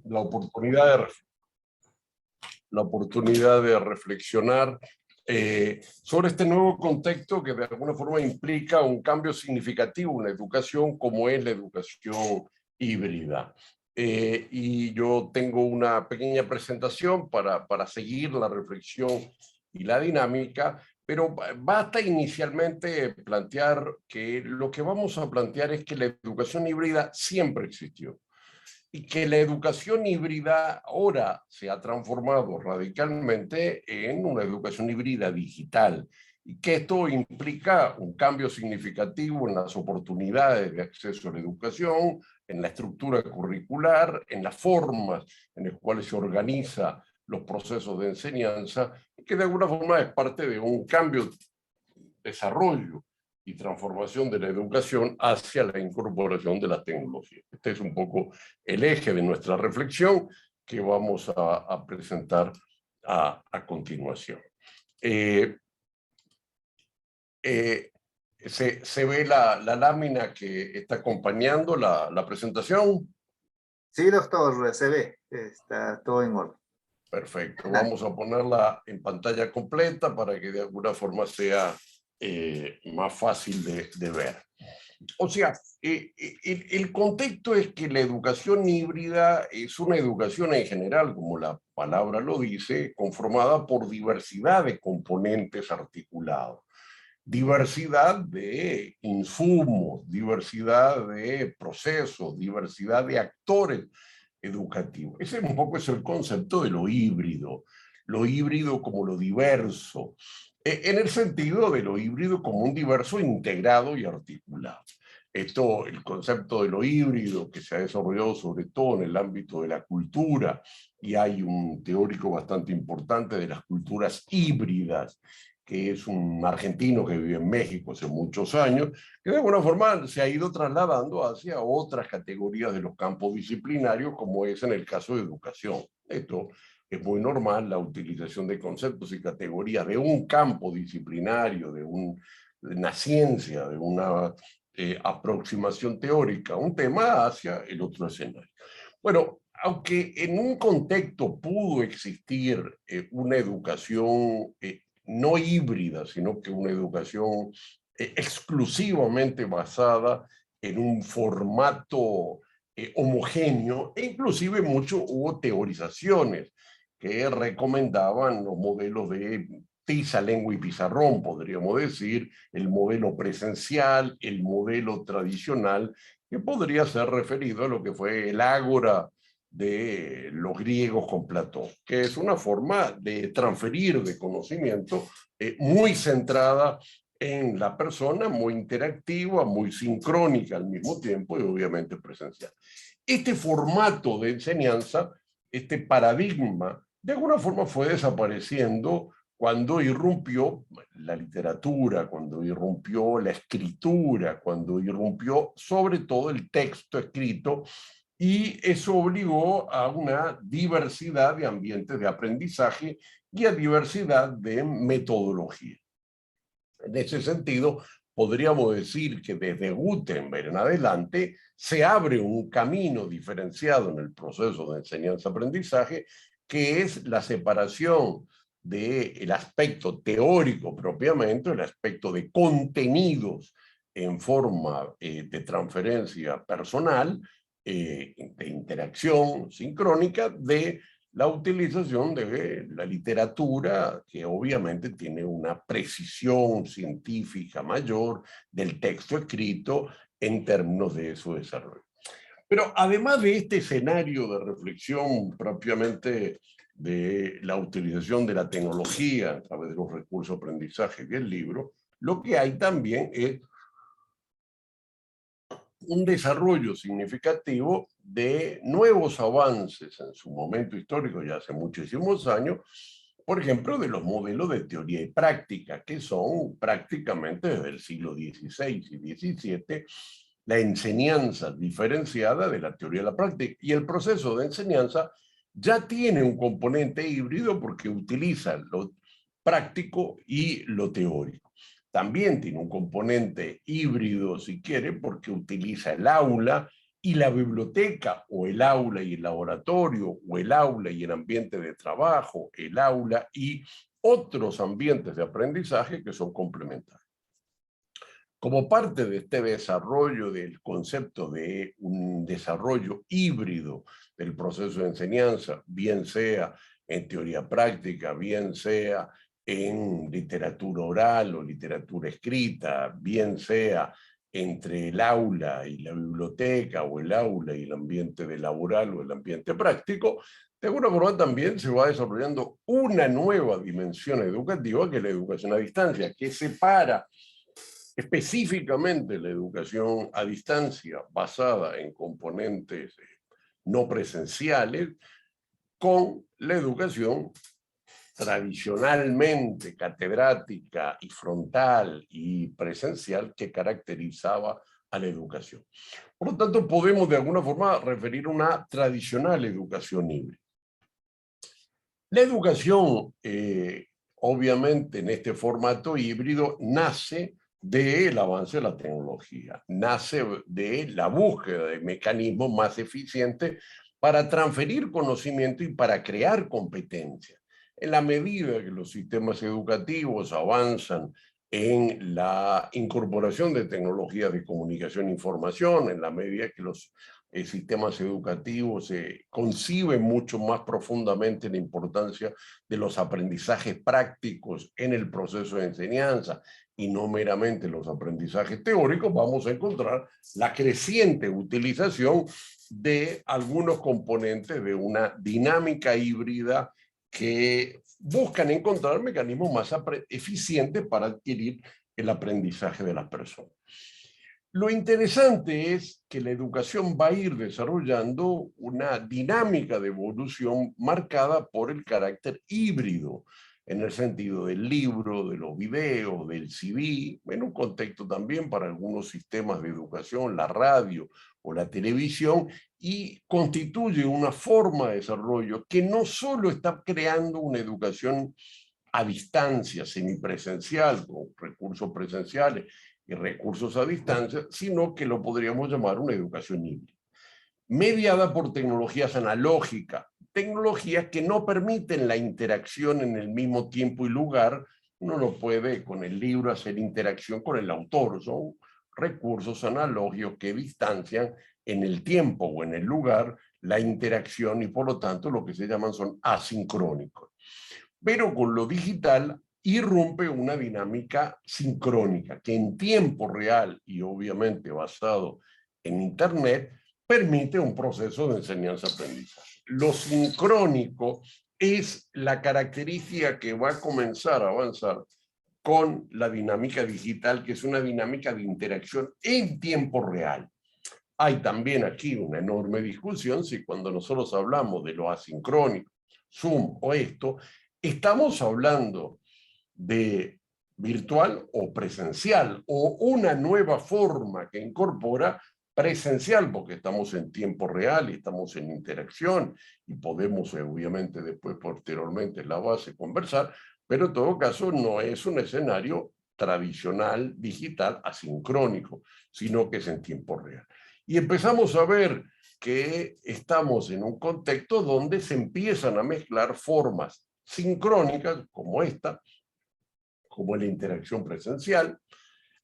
la oportunidad la oportunidad de reflexionar sobre este nuevo contexto que de alguna forma implica un cambio significativo en la educación, como es la educación híbrida. Y yo tengo una pequeña presentación para seguir la reflexión y la dinámica, pero basta inicialmente plantear que lo que vamos a plantear es que la educación híbrida siempre existió y que la educación híbrida ahora se ha transformado radicalmente en una educación híbrida digital, y que esto implica un cambio significativo en las oportunidades de acceso a la educación, en la estructura curricular, en las formas en las cuales se organiza los procesos de enseñanza, y que de alguna forma es parte de un cambio, desarrollo y transformación de la educación hacia la incorporación de la tecnología. Este es un poco el eje de nuestra reflexión que vamos a presentar a continuación. ¿Se ve la lámina que está acompañando la presentación? Sí, doctor, se ve, está todo en orden. Perfecto, vamos a ponerla en pantalla completa para que de alguna forma sea más fácil de ver. O sea, el contexto es que la educación híbrida es una educación en general, como la palabra lo dice, conformada por diversidad de componentes articulados, diversidad de insumos, diversidad de procesos, diversidad de actores educativos. Ese un poco es el concepto de lo híbrido como lo diverso, en el sentido de lo híbrido como un diverso integrado y articulado. Esto, el concepto de lo híbrido que se ha desarrollado sobre todo en el ámbito de la cultura, y hay un teórico bastante importante de las culturas híbridas, que es un argentino que vive en México hace muchos años, que de alguna forma se ha ido trasladando hacia otras categorías de los campos disciplinarios, como es en el caso de educación. Esto es muy normal, la utilización de conceptos y categorías de un campo disciplinario, de una ciencia, de una aproximación teórica, un tema hacia el otro escenario. Bueno, aunque en un contexto pudo existir una educación no híbrida, sino que una educación exclusivamente basada en un formato homogéneo, e inclusive hubo teorizaciones que recomendaban los modelos de tiza, lengua y pizarrón, podríamos decir, el modelo presencial, el modelo tradicional, que podría ser referido a lo que fue el ágora de los griegos con Platón, que es una forma de transferir de conocimiento muy centrada en la persona, muy interactiva, muy sincrónica al mismo tiempo y obviamente presencial. Este formato de enseñanza, este paradigma, de alguna forma fue desapareciendo cuando irrumpió la literatura, cuando irrumpió la escritura, cuando irrumpió sobre todo el texto escrito, y eso obligó a una diversidad de ambientes de aprendizaje y a diversidad de metodología. En ese sentido, podríamos decir que desde Gutenberg en adelante se abre un camino diferenciado en el proceso de enseñanza-aprendizaje, que es la separación del aspecto teórico propiamente, el aspecto de contenidos en forma de transferencia personal, de interacción sincrónica, de la utilización de la literatura, que obviamente tiene una precisión científica mayor del texto escrito en términos de su desarrollo. Pero además de este escenario de reflexión propiamente de la utilización de la tecnología a través de los recursos de aprendizaje y el libro, lo que hay también es un desarrollo significativo de nuevos avances en su momento histórico, ya hace muchísimos años, por ejemplo, de los modelos de teoría y práctica, que son prácticamente desde el siglo XVI y XVII la enseñanza diferenciada de la teoría y la práctica. Y el proceso de enseñanza ya tiene un componente híbrido porque utiliza lo práctico y lo teórico. También tiene un componente híbrido, si quiere, porque utiliza el aula y la biblioteca o el aula y el laboratorio o el aula y el ambiente de trabajo, el aula y otros ambientes de aprendizaje que son complementarios. Como parte de este desarrollo del concepto de un desarrollo híbrido del proceso de enseñanza, bien sea en teoría práctica, bien sea en literatura oral o literatura escrita, bien sea entre el aula y la biblioteca o el aula y el ambiente de laboral o el ambiente práctico, de alguna forma también se va desarrollando una nueva dimensión educativa que es la educación a distancia, que separa específicamente la educación a distancia basada en componentes no presenciales con la educación tradicionalmente catedrática y frontal y presencial que caracterizaba a la educación. Por lo tanto, podemos de alguna forma referir a una tradicional educación híbrida. La educación, obviamente, en este formato híbrido, nace del avance de la tecnología, nace de la búsqueda de mecanismos más eficientes para transferir conocimiento y para crear competencia. En la medida que los sistemas educativos avanzan en la incorporación de tecnologías de comunicación e información, en la medida que los sistemas educativos conciben mucho más profundamente la importancia de los aprendizajes prácticos en el proceso de enseñanza y no meramente los aprendizajes teóricos, vamos a encontrar la creciente utilización de algunos componentes de una dinámica híbrida que buscan encontrar mecanismos más eficientes para adquirir el aprendizaje de las personas. Lo interesante es que la educación va a ir desarrollando una dinámica de evolución marcada por el carácter híbrido, en el sentido del libro, de los videos, del CD, en un contexto también para algunos sistemas de educación, la radio o la televisión, y constituye una forma de desarrollo que no solo está creando una educación a distancia, semipresencial, con recursos presenciales y recursos a distancia, sino que lo podríamos llamar una educación híbrida, mediada por tecnologías analógicas, tecnologías que no permiten la interacción en el mismo tiempo y lugar. Uno no puede con el libro hacer interacción con el autor, son recursos analógicos que distancian en el tiempo o en el lugar la interacción y por lo tanto lo que se llaman son asincrónicos. Pero con lo digital irrumpe una dinámica sincrónica que en tiempo real y obviamente basado en Internet permite un proceso de enseñanza-aprendizaje. Lo sincrónico es la característica que va a comenzar a avanzar con la dinámica digital, que es una dinámica de interacción en tiempo real. Hay también aquí una enorme discusión si cuando nosotros hablamos de lo asincrónico, Zoom o esto, estamos hablando de virtual o presencial, o una nueva forma que incorpora presencial, porque estamos en tiempo real y estamos en interacción y podemos obviamente después posteriormente en la base conversar, pero en todo caso no es un escenario tradicional digital asincrónico, sino que es en tiempo real. Y empezamos a ver que estamos en un contexto donde se empiezan a mezclar formas sincrónicas como esta, como la interacción presencial,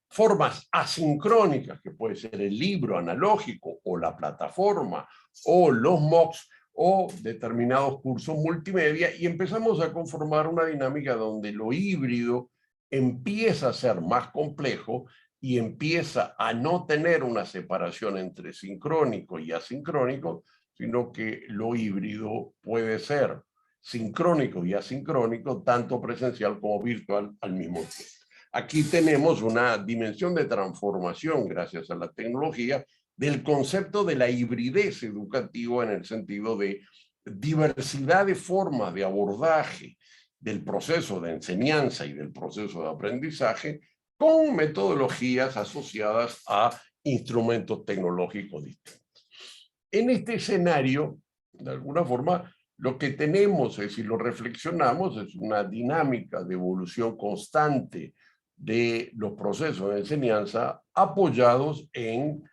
formas asincrónicas, que puede ser el libro analógico o la plataforma o los MOOCs o determinados cursos multimedia, y empezamos a conformar una dinámica donde lo híbrido empieza a ser más complejo y empieza a no tener una separación entre sincrónico y asincrónico, sino que lo híbrido puede ser sincrónico y asincrónico, tanto presencial como virtual al mismo tiempo. Aquí tenemos una dimensión de transformación, gracias a la tecnología, del concepto de la hibridez educativa en el sentido de diversidad de formas de abordaje del proceso de enseñanza y del proceso de aprendizaje con metodologías asociadas a instrumentos tecnológicos distintos. En este escenario, de alguna forma, lo que tenemos, si lo reflexionamos, es una dinámica de evolución constante de los procesos de enseñanza apoyados en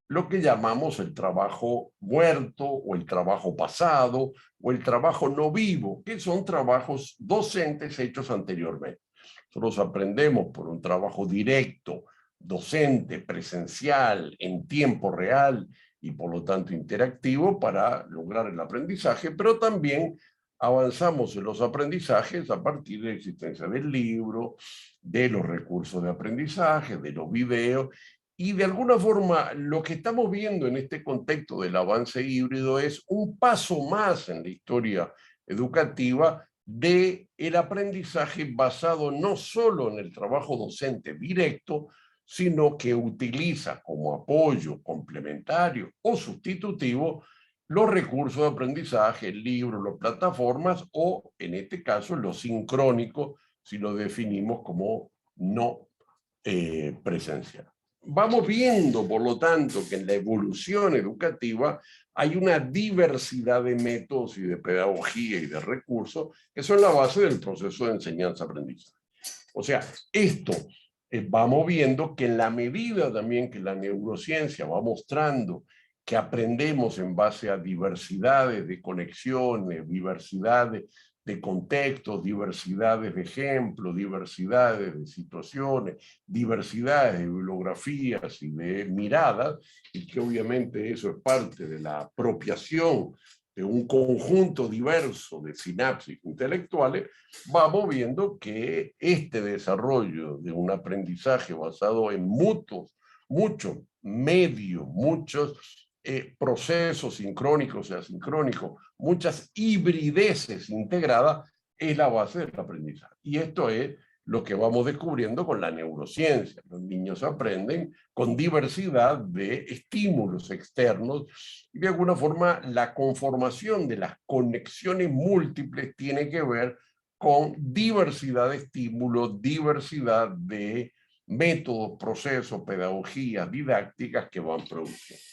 lo que llamamos el trabajo muerto o el trabajo pasado o el trabajo no vivo, que son trabajos docentes hechos anteriormente. Nosotros aprendemos por un trabajo directo, docente, presencial, en tiempo real y por lo tanto interactivo para lograr el aprendizaje, pero también avanzamos en los aprendizajes a partir de la existencia del libro, de los recursos de aprendizaje, de los videos, y de alguna forma lo que estamos viendo en este contexto del avance híbrido es un paso más en la historia educativa del aprendizaje basado no solo en el trabajo docente directo, sino que utiliza como apoyo complementario o sustitutivo los recursos de aprendizaje, el libro, las plataformas o, en este caso, lo sincrónico, si lo definimos como no presencial. Vamos viendo, por lo tanto, que en la evolución educativa hay una diversidad de métodos y de pedagogía y de recursos que son la base del proceso de enseñanza-aprendizaje. O sea, esto vamos viendo que en la medida también que la neurociencia va mostrando que aprendemos en base a diversidades de conexiones, diversidades de contextos, diversidades de ejemplos, diversidades de situaciones, diversidades de bibliografías y de miradas, y que obviamente eso es parte de la apropiación de un conjunto diverso de sinapsis intelectuales, vamos viendo que este desarrollo de un aprendizaje basado en muchos medios, muchos procesos sincrónicos y asincrónicos, muchas hibrideces integradas, es la base del aprendizaje. Y esto es lo que vamos descubriendo con la neurociencia. Los niños aprenden con diversidad de estímulos externos y de alguna forma la conformación de las conexiones múltiples tiene que ver con diversidad de estímulos, diversidad de métodos, procesos, pedagogías, didácticas que van produciendo.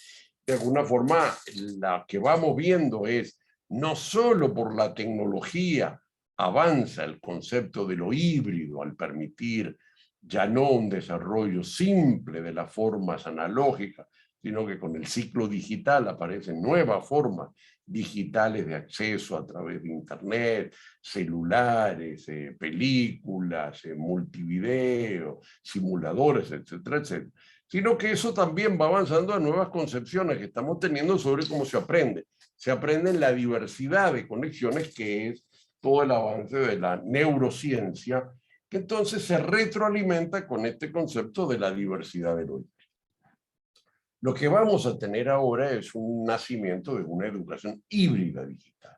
De alguna forma, la que vamos viendo es no solo por la tecnología avanza el concepto de lo híbrido al permitir ya no un desarrollo simple de las formas analógicas, sino que con el ciclo digital aparecen nuevas formas digitales de acceso a través de internet, celulares, películas, multivideo, simuladores, etcétera, etcétera. Sino que eso también va avanzando a nuevas concepciones que estamos teniendo sobre cómo se aprende. Se aprende en la diversidad de conexiones que es todo el avance de la neurociencia, que entonces se retroalimenta con este concepto de la diversidad del hoy. Lo que vamos a tener ahora es un nacimiento de una educación híbrida digital.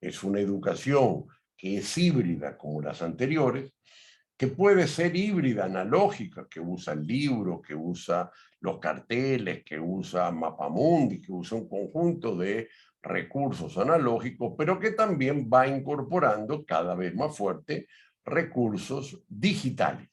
Es una educación que es híbrida como las anteriores, que puede ser híbrida, analógica, que usa el libro, que usa los carteles, que usa Mapamundi, que usa un conjunto de recursos analógicos, pero que también va incorporando cada vez más fuerte recursos digitales.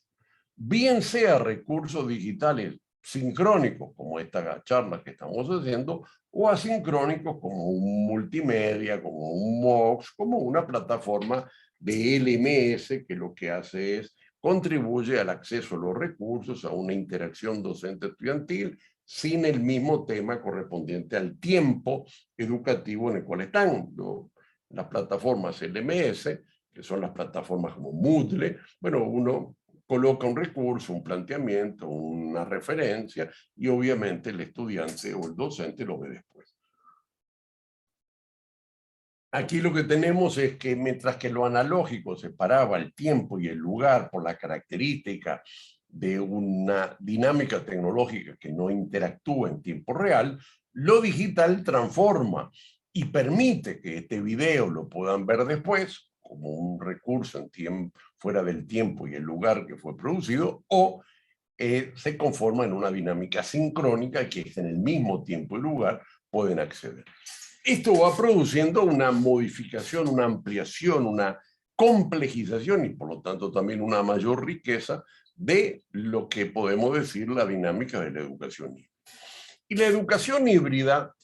Bien sea recursos digitales sincrónicos, como esta charla que estamos haciendo, o asincrónicos como un multimedia, como un MOOC, como una plataforma de LMS que lo que hace es contribuye al acceso a los recursos, a una interacción docente-estudiantil, sin el mismo tema correspondiente al tiempo educativo en el cual están las plataformas LMS, que son las plataformas como Moodle. Bueno, uno coloca un recurso, un planteamiento, una referencia, y obviamente el estudiante o el docente lo ve después. Aquí lo que tenemos es que mientras que lo analógico separaba el tiempo y el lugar por la característica de una dinámica tecnológica que no interactúa en tiempo real, lo digital transforma y permite que este video lo puedan ver después como un recurso en tiempo, fuera del tiempo y el lugar que fue producido, o se conforma en una dinámica sincrónica que en el mismo tiempo y lugar pueden acceder. Esto va produciendo una modificación, una ampliación, una complejización y por lo tanto también una mayor riqueza de lo que podemos decir la dinámica de la educación híbrida. Y la educación híbrida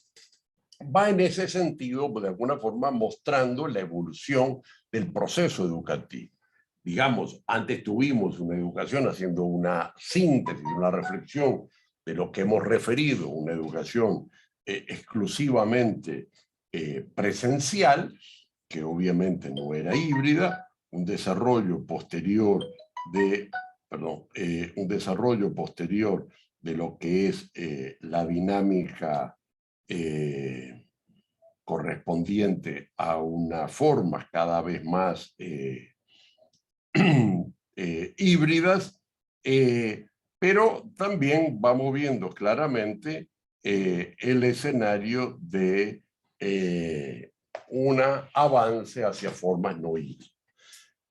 va en ese sentido, de alguna forma, mostrando la evolución del proceso educativo. Digamos, antes tuvimos una educación haciendo una síntesis, una reflexión de lo que hemos referido, una educación exclusivamente presencial, que obviamente no era híbrida, un desarrollo posterior un desarrollo posterior de lo que es la dinámica correspondiente a unas formas cada vez más híbridas, pero también vamos viendo claramente el escenario de un avance hacia formas no híbridas.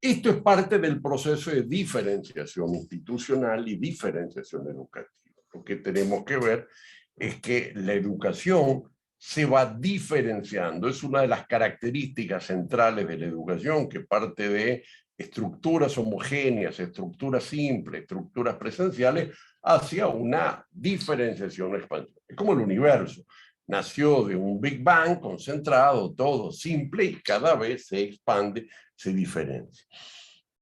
Esto es parte del proceso de diferenciación institucional y diferenciación educativa. Lo que tenemos que ver es que la educación se va diferenciando. Es una de las características centrales de la educación, que parte de estructuras homogéneas, estructuras simples, estructuras presenciales, hacia una diferenciación expansión. Es como el universo. Nació de un Big Bang concentrado, todo simple, y cada vez se expande, se diferencia.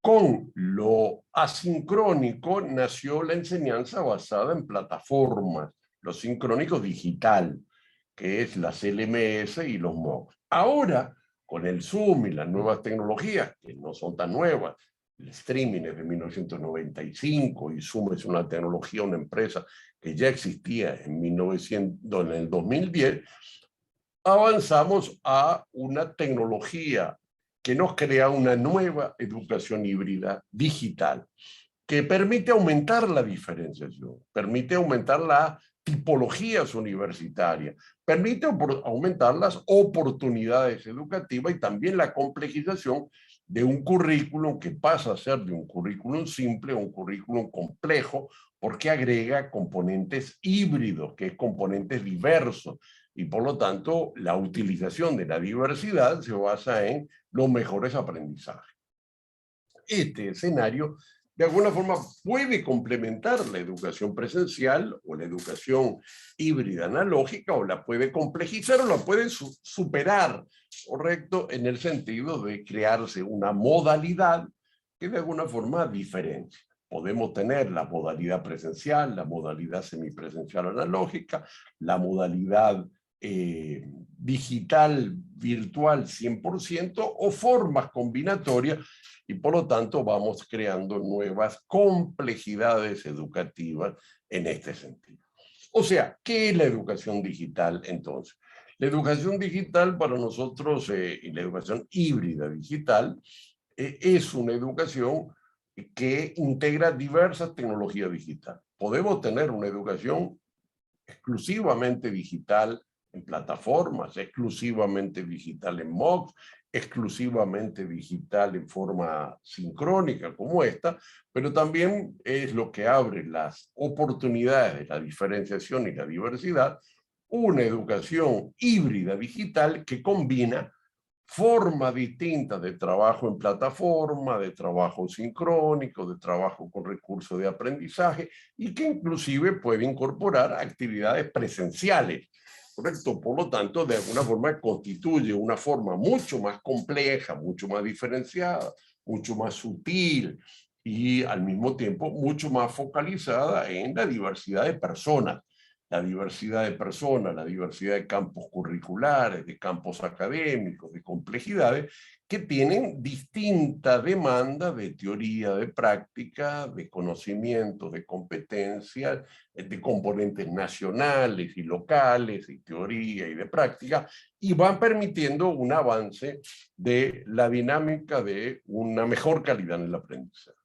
Con lo asincrónico nació la enseñanza basada en plataformas, lo sincrónico digital, que es las LMS y los MOOC. Ahora, con el Zoom y las nuevas tecnologías, que no son tan nuevas, el streaming es de 1995 y Zoom es una tecnología, una empresa que ya existía en el 2010, avanzamos a una tecnología que nos crea una nueva educación híbrida digital, que permite aumentar la diferenciación, permite aumentar las tipologías universitarias, permite aumentar las oportunidades educativas y también la complejización de un currículum que pasa a ser de un currículum simple a un currículum complejo, porque agrega componentes híbridos, que es componentes diversos, y por lo tanto la utilización de la diversidad se basa en los mejores aprendizajes. Este escenario de alguna forma puede complementar la educación presencial o la educación híbrida analógica, o la puede complejizar o la puede superar, ¿correcto? En el sentido de crearse una modalidad que de alguna forma diferencia. Podemos tener la modalidad presencial, la modalidad semipresencial analógica, la modalidad digital, virtual 100%, o formas combinatorias, y por lo tanto vamos creando nuevas complejidades educativas en este sentido. O sea, ¿qué es la educación digital entonces? La educación digital para nosotros, y la educación híbrida digital, es una educación que integra diversas tecnologías digitales. Podemos tener una educación exclusivamente digital en plataformas, exclusivamente digital en MOOCs, exclusivamente digital en forma sincrónica como esta, pero también es lo que abre las oportunidades de la diferenciación y la diversidad, una educación híbrida digital que combina formas distintas de trabajo en plataforma, de trabajo sincrónico, de trabajo con recursos de aprendizaje, y que inclusive puede incorporar actividades presenciales, ¿correcto? Por lo tanto, de alguna forma constituye una forma mucho más compleja, mucho más diferenciada, mucho más sutil y al mismo tiempo mucho más focalizada en la diversidad de personas. La diversidad de personas, la diversidad de campos curriculares, de campos académicos, de complejidades, que tienen distinta demanda de teoría, de práctica, de conocimiento, de competencias, de componentes nacionales y locales, y teoría y de práctica, y van permitiendo un avance de la dinámica de una mejor calidad en el aprendizaje.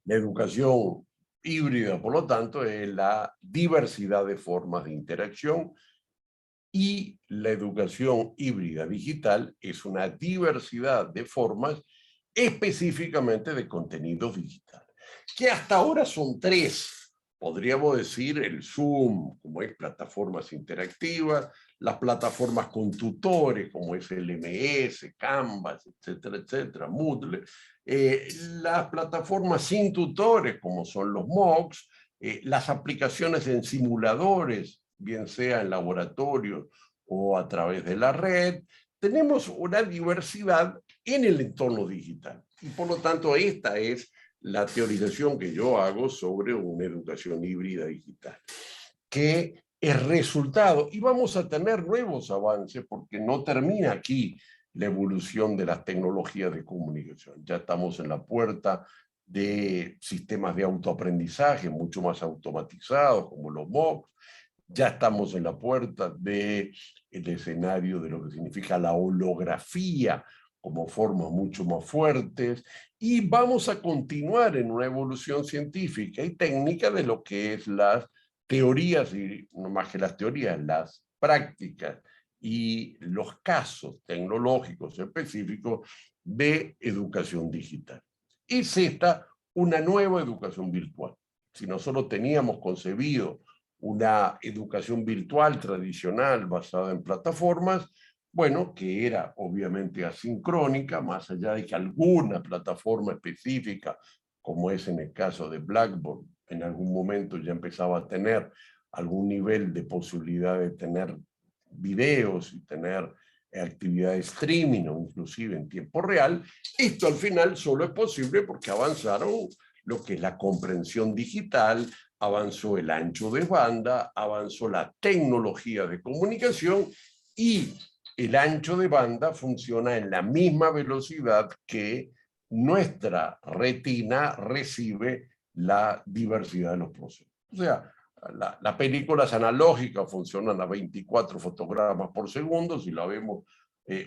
La educación híbrida, por lo tanto, es la diversidad de formas de interacción, y la educación híbrida digital es una diversidad de formas específicamente de contenidos digitales, que hasta ahora son tres. Podríamos decir el Zoom, como es plataformas interactivas, las plataformas con tutores, como es el LMS, Canvas, etcétera, etcétera, Moodle, las plataformas sin tutores, como son los MOOCs, las aplicaciones en simuladores, bien sea en laboratorio o a través de la red. Tenemos una diversidad en el entorno digital, y por lo tanto esta es la teorización que yo hago sobre una educación híbrida digital, que es resultado, y vamos a tener nuevos avances porque no termina aquí la evolución de las tecnologías de comunicación. Ya estamos en la puerta de sistemas de autoaprendizaje mucho más automatizados, como los MOOCs. Ya estamos en la puerta del escenario de lo que significa la holografía como formas mucho más fuertes, y vamos a continuar en una evolución científica y técnica de lo que es las teorías, y no más que las teorías, las prácticas y los casos tecnológicos específicos de educación digital. Es esta una nueva educación virtual. Si nosotros teníamos concebido una educación virtual tradicional basada en plataformas, bueno, que era obviamente asincrónica, más allá de que alguna plataforma específica, como es en el caso de Blackboard, en algún momento ya empezaba a tener algún nivel de posibilidad de tener videos y tener actividad de streaming o inclusive en tiempo real. Esto al final solo es posible porque avanzaron lo que es la comprensión digital, avanzó el ancho de banda, avanzó la tecnología de comunicación, y el ancho de banda funciona en la misma velocidad que nuestra retina recibe la diversidad de los procesos. O sea, las películas analógicas funcionan a 24 fotogramas por segundo. Si la vemos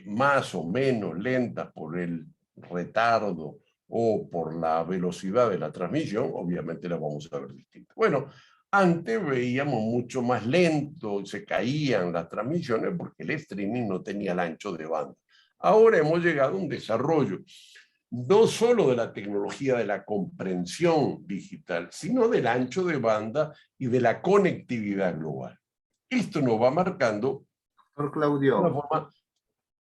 más o menos lenta por el retardo o por la velocidad de la transmisión, obviamente la vamos a ver distinta. Bueno, antes veíamos mucho más lento, se caían las transmisiones porque el streaming no tenía el ancho de banda. Ahora hemos llegado a un desarrollo no solo de la tecnología de la comprensión digital, sino del ancho de banda y de la conectividad global. Esto nos va marcando Por de una Claudio, forma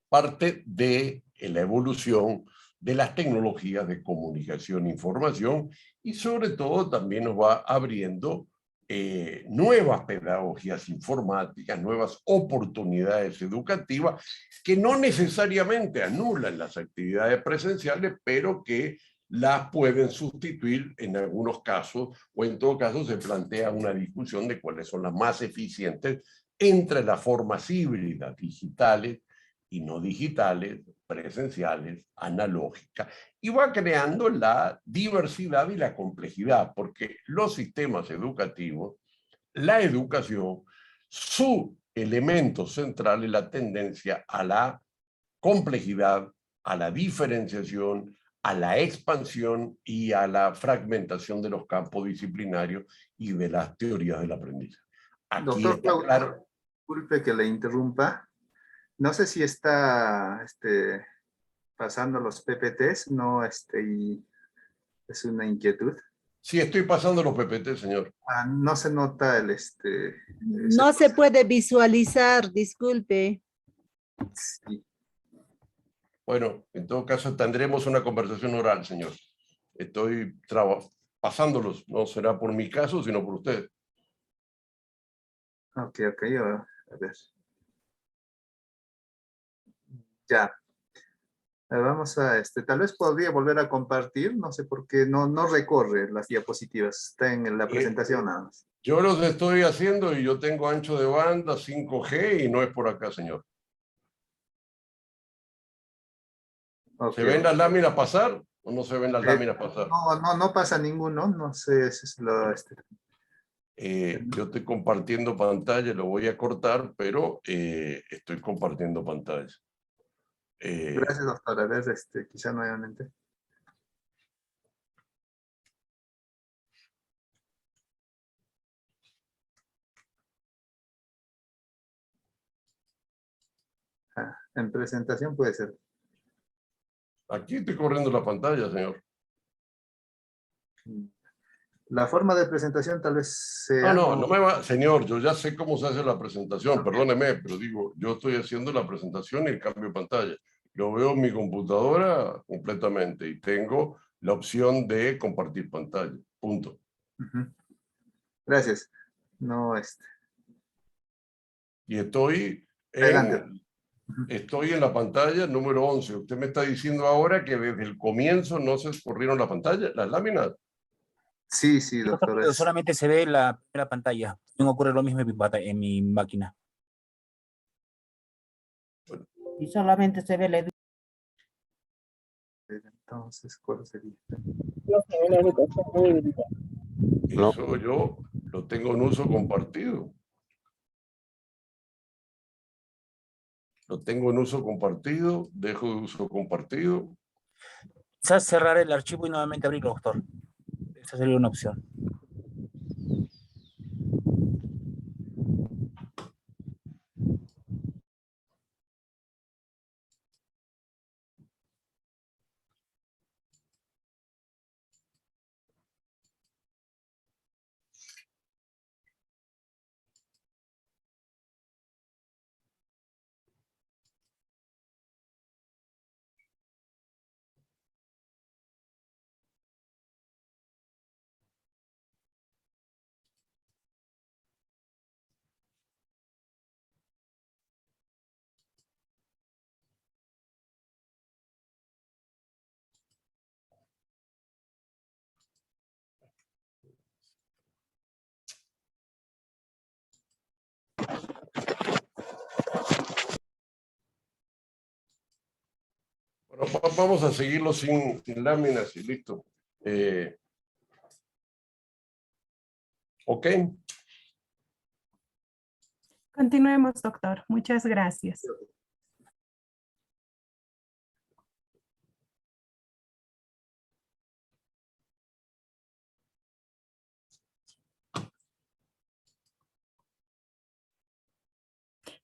parte de la evolución de las tecnologías de comunicación e información, y sobre todo también nos va abriendo nuevas pedagogías informáticas, nuevas oportunidades educativas que no necesariamente anulan las actividades presenciales, pero que las pueden sustituir en algunos casos, o en todo caso se plantea una discusión de cuáles son las más eficientes entre las formas híbridas digitales y no digitales, presenciales, analógicas, y va creando la diversidad y la complejidad, porque los sistemas educativos, la educación, su elemento central es la tendencia a la complejidad, a la diferenciación, a la expansión y a la fragmentación de los campos disciplinarios y de las teorías del aprendizaje. Aquí doctor está Claudio, claro. disculpe que le interrumpa. No sé si está pasando los PPTs, no, y es una inquietud. Sí, estoy pasando los PPT, señor. No se nota ese No se puede visualizar, disculpe. sí. Bueno, en todo caso tendremos una conversación oral, señor. Estoy pasándolos, no será por mi caso, sino por usted. Ok, a ver. Ya. Vamos a, tal vez podría volver a compartir, no sé por qué, no recorre las diapositivas, está en la presentación nada más. Yo los estoy haciendo y yo tengo ancho de banda 5G y no es por acá, señor. Okay. ¿Se ven las láminas pasar o no se ven las láminas pasar? No pasa ninguno, no sé, es lo, Yo estoy compartiendo pantalla, lo voy a cortar, pero estoy compartiendo pantalla. Gracias, doctor. A ver, quizá nuevamente. En presentación puede ser. Aquí estoy corriendo la pantalla, señor. La forma de presentación tal vez sea... No me va, señor, yo ya sé cómo se hace la presentación, perdóneme, pero digo, yo estoy haciendo la presentación y el cambio de pantalla. Lo veo en mi computadora completamente y tengo la opción de compartir pantalla, punto. Gracias. No, Y estoy Adelante. Estoy en la pantalla número 11. Usted me está diciendo ahora que desde el comienzo no se escurrieron la pantalla, las láminas. Sí, sí, doctor. Solamente se ve la primera pantalla. No ocurre lo mismo en mi máquina. Y solamente se ve la educación. Entonces, ¿cuál sería? Eso yo lo tengo en uso compartido. Lo tengo en uso compartido, dejo de uso compartido. Quizás cerrar el archivo y nuevamente abrirlo, doctor. Esa sería una opción. Bueno, vamos a seguirlo sin láminas y listo. Ok. Continuemos, doctor. Muchas gracias.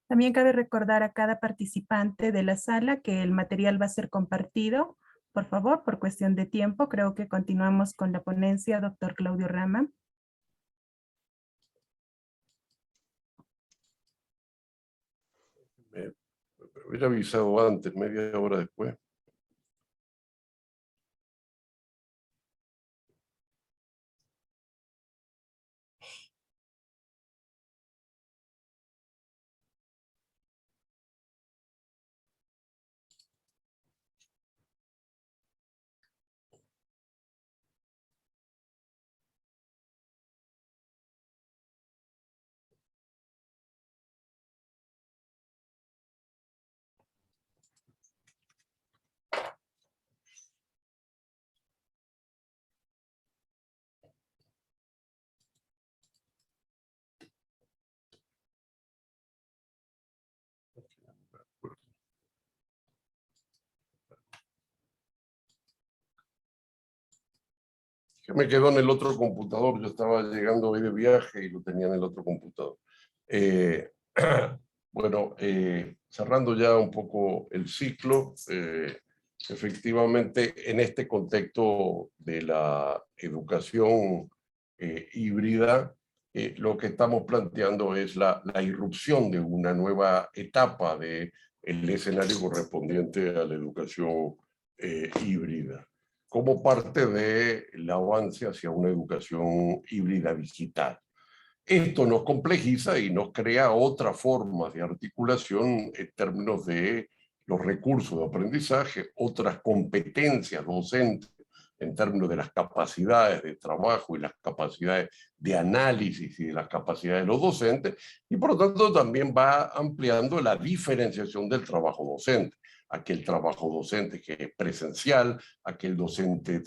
También cabe recordar a cada participante de la sala que el material va a ser compartido. Por favor, por cuestión de tiempo, creo que continuamos con la ponencia, doctor Claudio Rama. Me hubiera avisado antes, media hora después. Que me quedó en el otro computador. Yo estaba llegando hoy de viaje y lo tenía en el otro computador. Bueno, cerrando ya un poco el ciclo, efectivamente en este contexto de la educación híbrida, lo que estamos planteando es la irrupción de una nueva etapa del escenario correspondiente a la educación híbrida, como parte del avance hacia una educación híbrida digital. Esto nos complejiza y nos crea otras formas de articulación en términos de los recursos de aprendizaje, otras competencias docentes en términos de las capacidades de trabajo y las capacidades de análisis y de las capacidades de los docentes, y por lo tanto también va ampliando la diferenciación del trabajo docente. Aquel trabajo docente que es presencial, aquel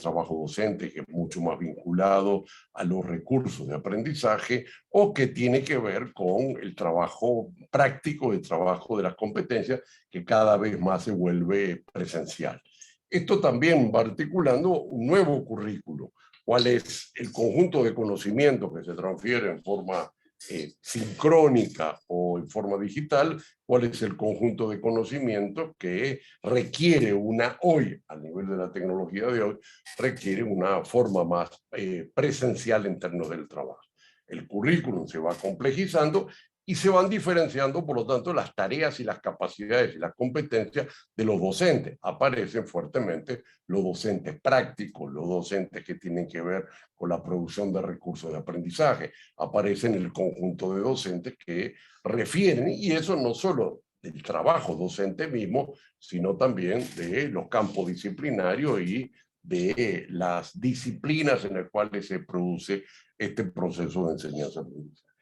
trabajo docente que es mucho más vinculado a los recursos de aprendizaje, o que tiene que ver con el trabajo práctico, el trabajo de las competencias, que cada vez más se vuelve presencial. Esto también va articulando un nuevo currículo. ¿Cuál es el conjunto de conocimientos que se transfiere en forma sincrónica o en forma digital? ¿Cuál es el conjunto de conocimientos que requiere hoy, a nivel de la tecnología de hoy, requiere una forma más presencial en términos del trabajo? El currículum se va complejizando y se van diferenciando, por lo tanto, las tareas y las capacidades y las competencias de los docentes. Aparecen fuertemente los docentes prácticos, los docentes que tienen que ver con la producción de recursos de aprendizaje. Aparecen el conjunto de docentes que refieren, y eso no solo del trabajo docente mismo, sino también de los campos disciplinarios y de las disciplinas en las cuales se produce este proceso de enseñanza-aprendizaje.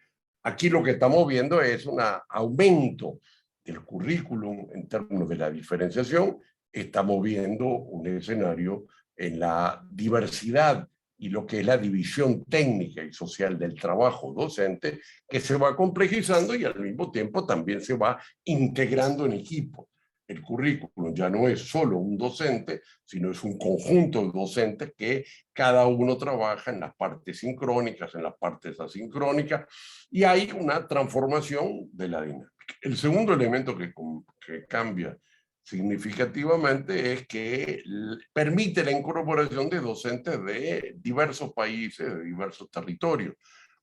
Aquí lo que estamos viendo es un aumento del currículum en términos de la diferenciación. Estamos viendo un escenario en la diversidad y lo que es la división técnica y social del trabajo docente, que se va complejizando y al mismo tiempo también se va integrando en equipo. El currículum ya no es solo un docente, sino es un conjunto de docentes que cada uno trabaja en las partes sincrónicas, en las partes asincrónicas, y hay una transformación de la dinámica. El segundo elemento que cambia significativamente es que permite la incorporación de docentes de diversos países, de diversos territorios.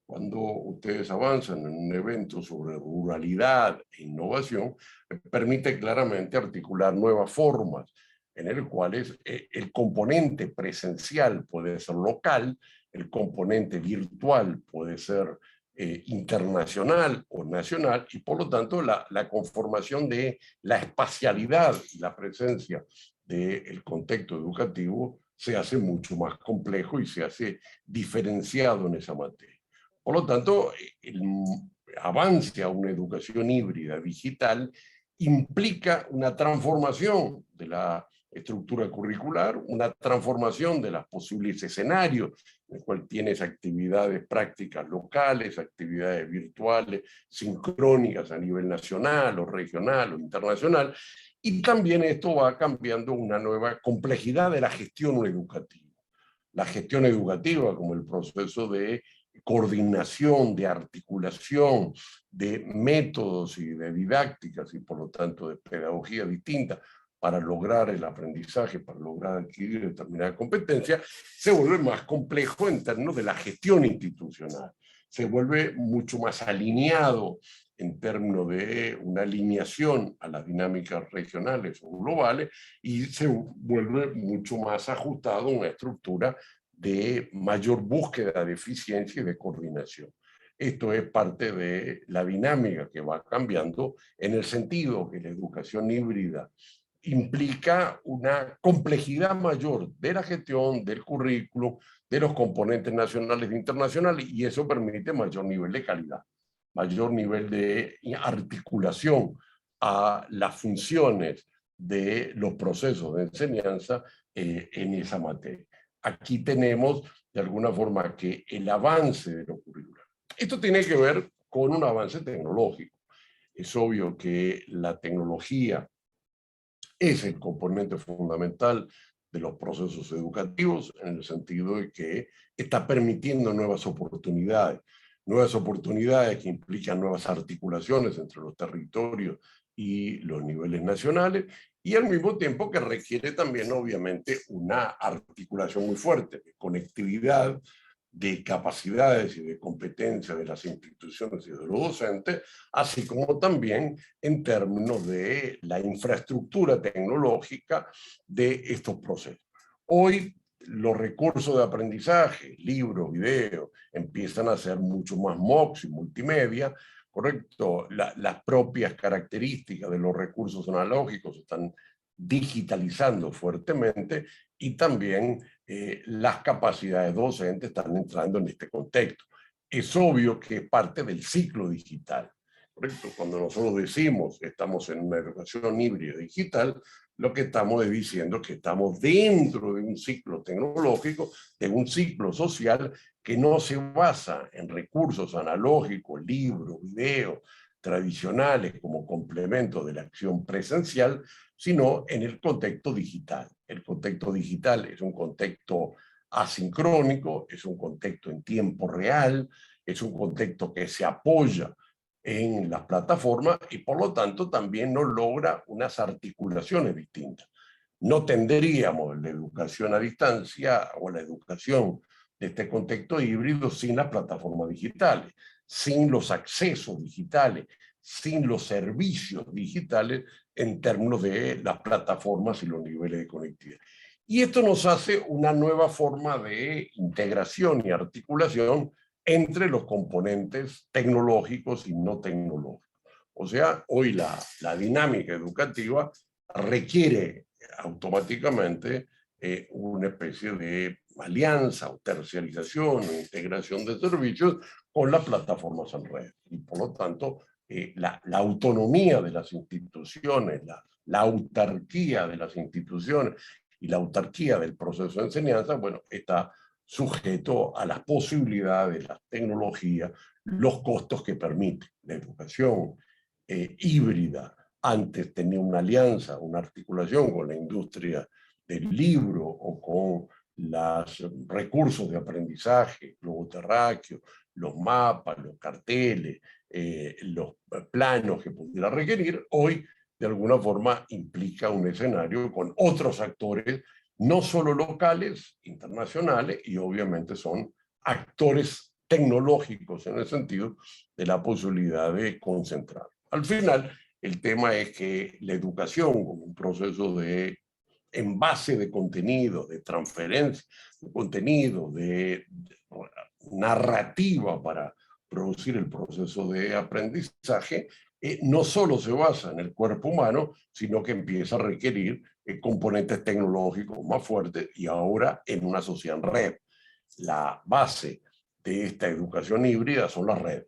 Cuando ustedes avanzan en un evento sobre ruralidad e innovación, permite claramente articular nuevas formas en el cual el componente presencial puede ser local, el componente virtual puede ser internacional o nacional, y por lo tanto la conformación de la espacialidad y la presencia del contexto educativo se hace mucho más complejo y se hace diferenciado en esa materia. Por lo tanto, el avance a una educación híbrida digital implica una transformación de la estructura curricular, una transformación de los posibles escenarios, en el cual tienes actividades prácticas locales, actividades virtuales, sincrónicas a nivel nacional o regional o internacional, y también esto va cambiando una nueva complejidad de la gestión educativa. La gestión educativa como el proceso de coordinación, de articulación, de métodos y de didácticas y por lo tanto de pedagogía distinta para lograr el aprendizaje, para lograr adquirir determinada competencia, se vuelve más complejo en términos de la gestión institucional. Se vuelve mucho más alineado en términos de una alineación a las dinámicas regionales o globales y se vuelve mucho más ajustado a una estructura de mayor búsqueda de eficiencia y de coordinación. Esto es parte de la dinámica que va cambiando en el sentido que la educación híbrida implica una complejidad mayor de la gestión, del currículo, de los componentes nacionales e internacionales, y eso permite mayor nivel de calidad, mayor nivel de articulación a las funciones de los procesos de enseñanza en esa materia. Aquí tenemos, de alguna forma, que el avance de lo curricular. Esto tiene que ver con un avance tecnológico. Es obvio que la tecnología es el componente fundamental de los procesos educativos, en el sentido de que está permitiendo nuevas oportunidades que implican nuevas articulaciones entre los territorios y los niveles nacionales, y al mismo tiempo que requiere también, obviamente, una articulación muy fuerte de conectividad, de capacidades y de competencia de las instituciones y de los docentes, así como también en términos de la infraestructura tecnológica de estos procesos. Hoy los recursos de aprendizaje, libros, videos, empiezan a ser mucho más MOOCs y multimedia, ¿correcto? Las propias características de los recursos analógicos están digitalizando fuertemente y también las capacidades docentes están entrando en este contexto. Es obvio que es parte del ciclo digital, ¿correcto? Cuando nosotros decimos que estamos en una educación híbrida digital, lo que estamos diciendo es que estamos dentro de un ciclo tecnológico, de un ciclo social que no se basa en recursos analógicos, libros, videos tradicionales como complemento de la acción presencial, sino en el contexto digital. El contexto digital es un contexto asincrónico, es un contexto en tiempo real, es un contexto que se apoya en las plataformas y por lo tanto también no logra unas articulaciones distintas. No tendríamos la educación a distancia o la educación de este contexto híbrido sin las plataformas digitales, sin los accesos digitales, sin los servicios digitales en términos de las plataformas y los niveles de conectividad. Y esto nos hace una nueva forma de integración y articulación entre los componentes tecnológicos y no tecnológicos. O sea, hoy la dinámica educativa requiere automáticamente una especie de alianza o terciarización o integración de servicios con las plataformas en red. Y por lo tanto, la autonomía de las instituciones, la autarquía de las instituciones y la autarquía del proceso de enseñanza, bueno, está sujeto a las posibilidades, las tecnologías, los costos que permite la educación híbrida. Antes tenía una alianza, una articulación con la industria del libro o con los recursos de aprendizaje, globo terráqueo, los mapas, los carteles, los planos que pudiera requerir. Hoy, de alguna forma, implica un escenario con otros actores, no solo locales, internacionales, y obviamente son actores tecnológicos en el sentido de la posibilidad de concentrar. Al final, el tema es que la educación como un proceso de envase de contenido, de transferencia de contenido, de narrativa para producir el proceso de aprendizaje, no solo se basa en el cuerpo humano, sino que empieza a requerir componentes tecnológicos más fuertes y ahora en una sociedad en red. La base de esta educación híbrida son las redes.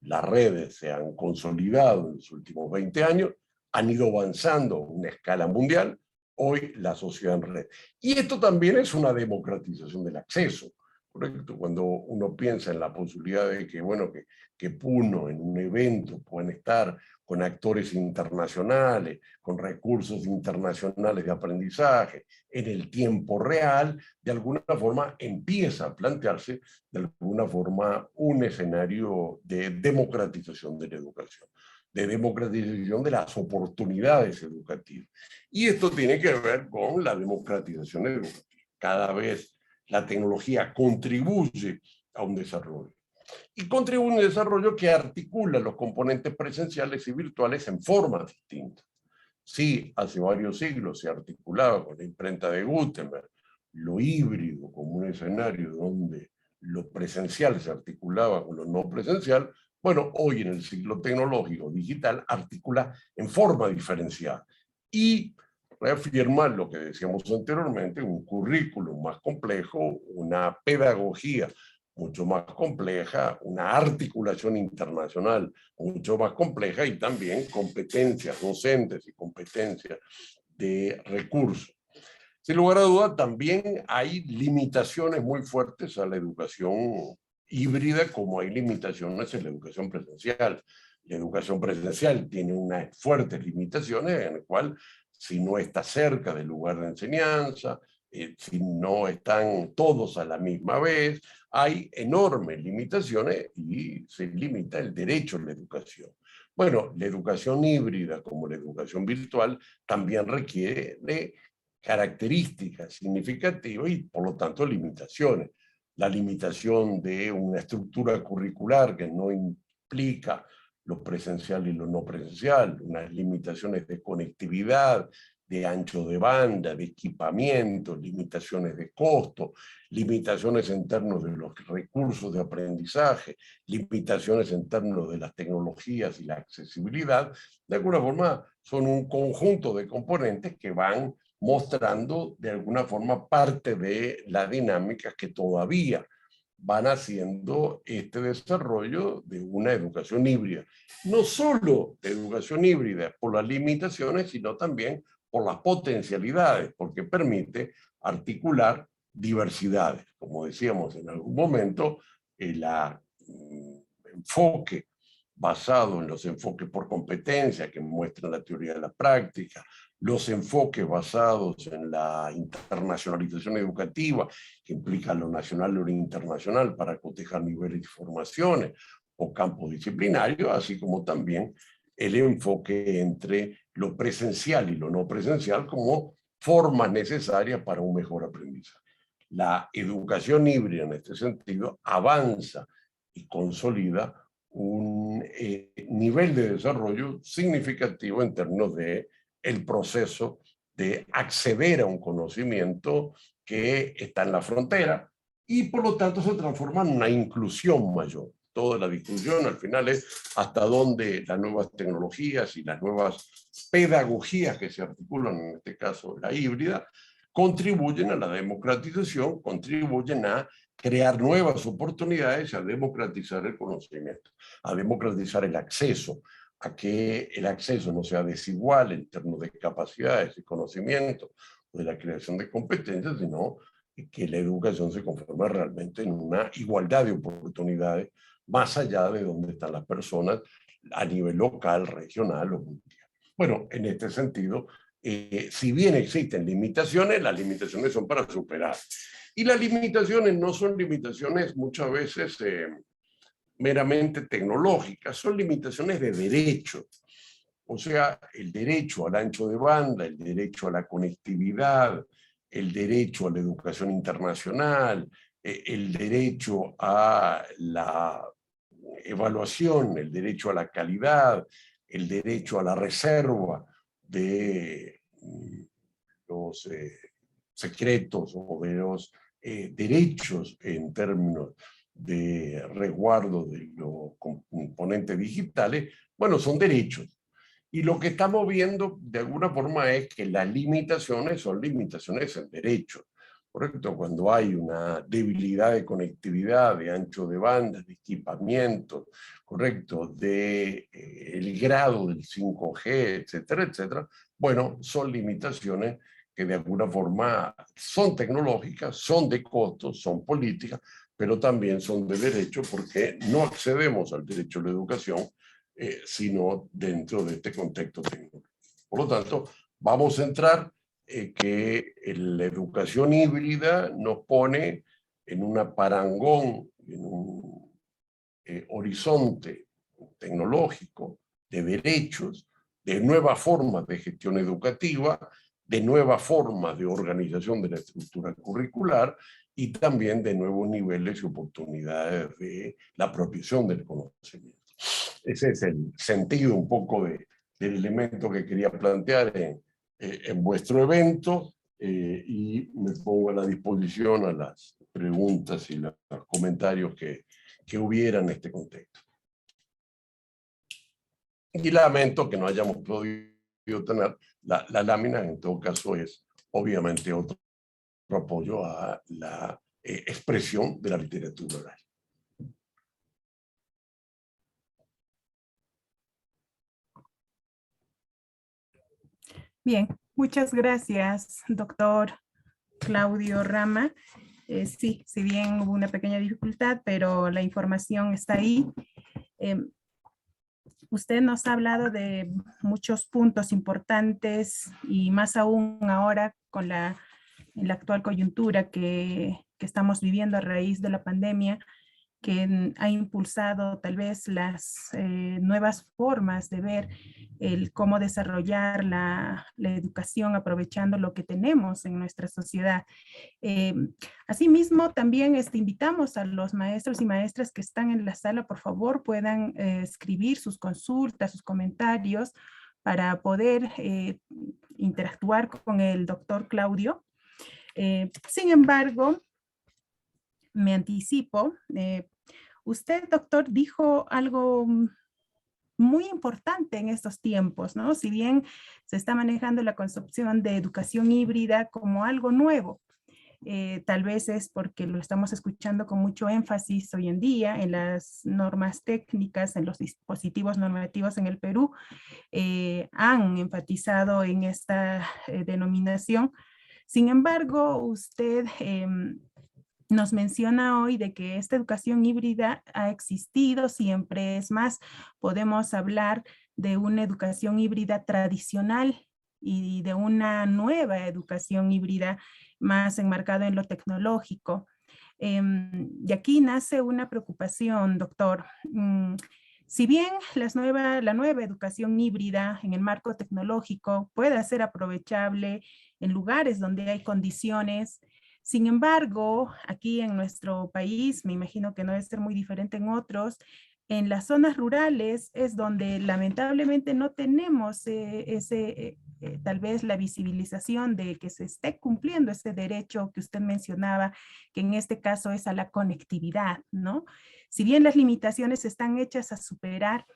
Las redes se han consolidado en los últimos 20 años, han ido avanzando a una escala mundial, hoy la sociedad en red. Y esto también es una democratización del acceso. ¿Correcto? Cuando uno piensa en la posibilidad de que, bueno, que Puno en un evento pueden estar con actores internacionales, con recursos internacionales de aprendizaje, en el tiempo real, de alguna forma empieza a plantearse de alguna forma un escenario de democratización de la educación, de democratización de las oportunidades educativas. Y esto tiene que ver con la democratización educativa. Cada vez la tecnología contribuye a un desarrollo. Y contribuye a un desarrollo que articula los componentes presenciales y virtuales en formas distintas. Sí, hace varios siglos se articulaba con la imprenta de Gutenberg lo híbrido como un escenario donde lo presencial se articulaba con lo no presencial. Bueno, hoy en el siglo tecnológico digital articula en forma diferenciada y reafirma lo que decíamos anteriormente, un currículum más complejo, una pedagogía mucho más compleja, una articulación internacional mucho más compleja y también competencias docentes y competencias de recursos. Sin lugar a duda, también hay limitaciones muy fuertes a la educación híbrida, como hay limitaciones en la educación presencial. La educación presencial tiene unas fuertes limitaciones en las cuales si no está cerca del lugar de enseñanza, si no están todos a la misma vez, hay enormes limitaciones y se limita el derecho a la educación. Bueno, la educación híbrida como la educación virtual también requiere de características significativas y por lo tanto limitaciones. La limitación de una estructura curricular que no implica lo presencial y lo no presencial, unas limitaciones de conectividad, de ancho de banda, de equipamiento, limitaciones de costo, limitaciones en términos de los recursos de aprendizaje, limitaciones en términos de las tecnologías y la accesibilidad, de alguna forma son un conjunto de componentes que van mostrando de alguna forma parte de la dinámica que todavía van haciendo este desarrollo de una educación híbrida. No solo de educación híbrida por las limitaciones, sino también por las potencialidades, porque permite articular diversidades. Como decíamos en algún momento, el enfoque basado en los enfoques por competencia que muestran la teoría de la práctica, los enfoques basados en la internacionalización educativa, que implica lo nacional y lo internacional para cotejar niveles de formaciones o campos disciplinarios, así como también el enfoque entre lo presencial y lo no presencial como formas necesarias para un mejor aprendizaje. La educación híbrida en este sentido avanza y consolida un nivel de desarrollo significativo en términos de el proceso de acceder a un conocimiento que está en la frontera y por lo tanto se transforma en una inclusión mayor. toda la discusión al final es hasta dónde las nuevas tecnologías y las nuevas pedagogías que se articulan, en este caso la híbrida, contribuyen a la democratización, contribuyen a crear nuevas oportunidades, a democratizar el conocimiento, a democratizar el acceso, a que el acceso no sea desigual en términos de capacidades y conocimiento o de la creación de competencias, sino que la educación se conforme realmente en una igualdad de oportunidades más allá de donde están las personas a nivel local, regional o mundial. Bueno, en este sentido, si bien existen limitaciones, las limitaciones son para superar. Y las limitaciones no son limitaciones muchas veces meramente tecnológicas, son limitaciones de derechos. O sea, el derecho al ancho de banda, el derecho a la conectividad, el derecho a la educación internacional, el derecho a la evaluación, el derecho a la calidad, el derecho a la reserva de los secretos o de los derechos en términos de resguardo de los componentes digitales, bueno, son derechos. Y lo que estamos viendo de alguna forma es que las limitaciones son limitaciones en derechos. ¿Correcto? Cuando hay una debilidad de conectividad, de ancho de banda, de equipamiento, ¿correcto? De el grado del 5G, etcétera, etcétera. Bueno, son limitaciones que de alguna forma son tecnológicas, son de costos, son políticas, pero también son de derecho porque no accedemos al derecho a la educación sino dentro de este contexto tecnológico. Por lo tanto, vamos a entrar que la educación híbrida nos pone en una parangón, en un horizonte tecnológico de derechos, de nuevas formas de gestión educativa, de nuevas formas de organización de la estructura curricular y también de nuevos niveles y oportunidades de la apropiación del conocimiento. Ese es el sentido un poco del elemento que quería plantear en vuestro evento y me pongo a la disposición a las preguntas y los comentarios que hubiera en este contexto. Y lamento que no hayamos podido tener la lámina, en todo caso es obviamente otro apoyo a la expresión de la literatura oral. Bien, muchas gracias, doctor Claudio Rama. Sí, si bien hubo una pequeña dificultad, pero la información está ahí. Usted nos ha hablado de muchos puntos importantes y más aún ahora con la actual coyuntura que estamos viviendo a raíz de la pandemia, que ha impulsado tal vez las nuevas formas de ver cómo desarrollar la educación aprovechando lo que tenemos en nuestra sociedad. Asimismo, también invitamos a los maestros y maestras que están en la sala, por favor, puedan escribir sus consultas, sus comentarios para poder interactuar con el doctor Claudio. Sin embargo, me anticipo. Usted, doctor, dijo algo muy importante en estos tiempos, ¿no? Si bien se está manejando la concepción de educación híbrida como algo nuevo, tal vez es porque lo estamos escuchando con mucho énfasis hoy en día en las normas técnicas, en los dispositivos normativos en el Perú, han enfatizado en esta denominación. Sin embargo, usted nos menciona hoy de que esta educación híbrida ha existido siempre. Es más, podemos hablar de una educación híbrida tradicional y de una nueva educación híbrida más enmarcada en lo tecnológico. Y aquí nace una preocupación, doctor. Si bien la nueva educación híbrida en el marco tecnológico puede ser aprovechable en lugares donde hay condiciones, sin embargo, aquí en nuestro país, me imagino que no debe ser muy diferente en otros, En las zonas rurales es donde lamentablemente no tenemos tal vez la visibilización de que se esté cumpliendo ese derecho que usted mencionaba, que en este caso es a la conectividad, ¿no? Si bien las limitaciones están hechas a superar,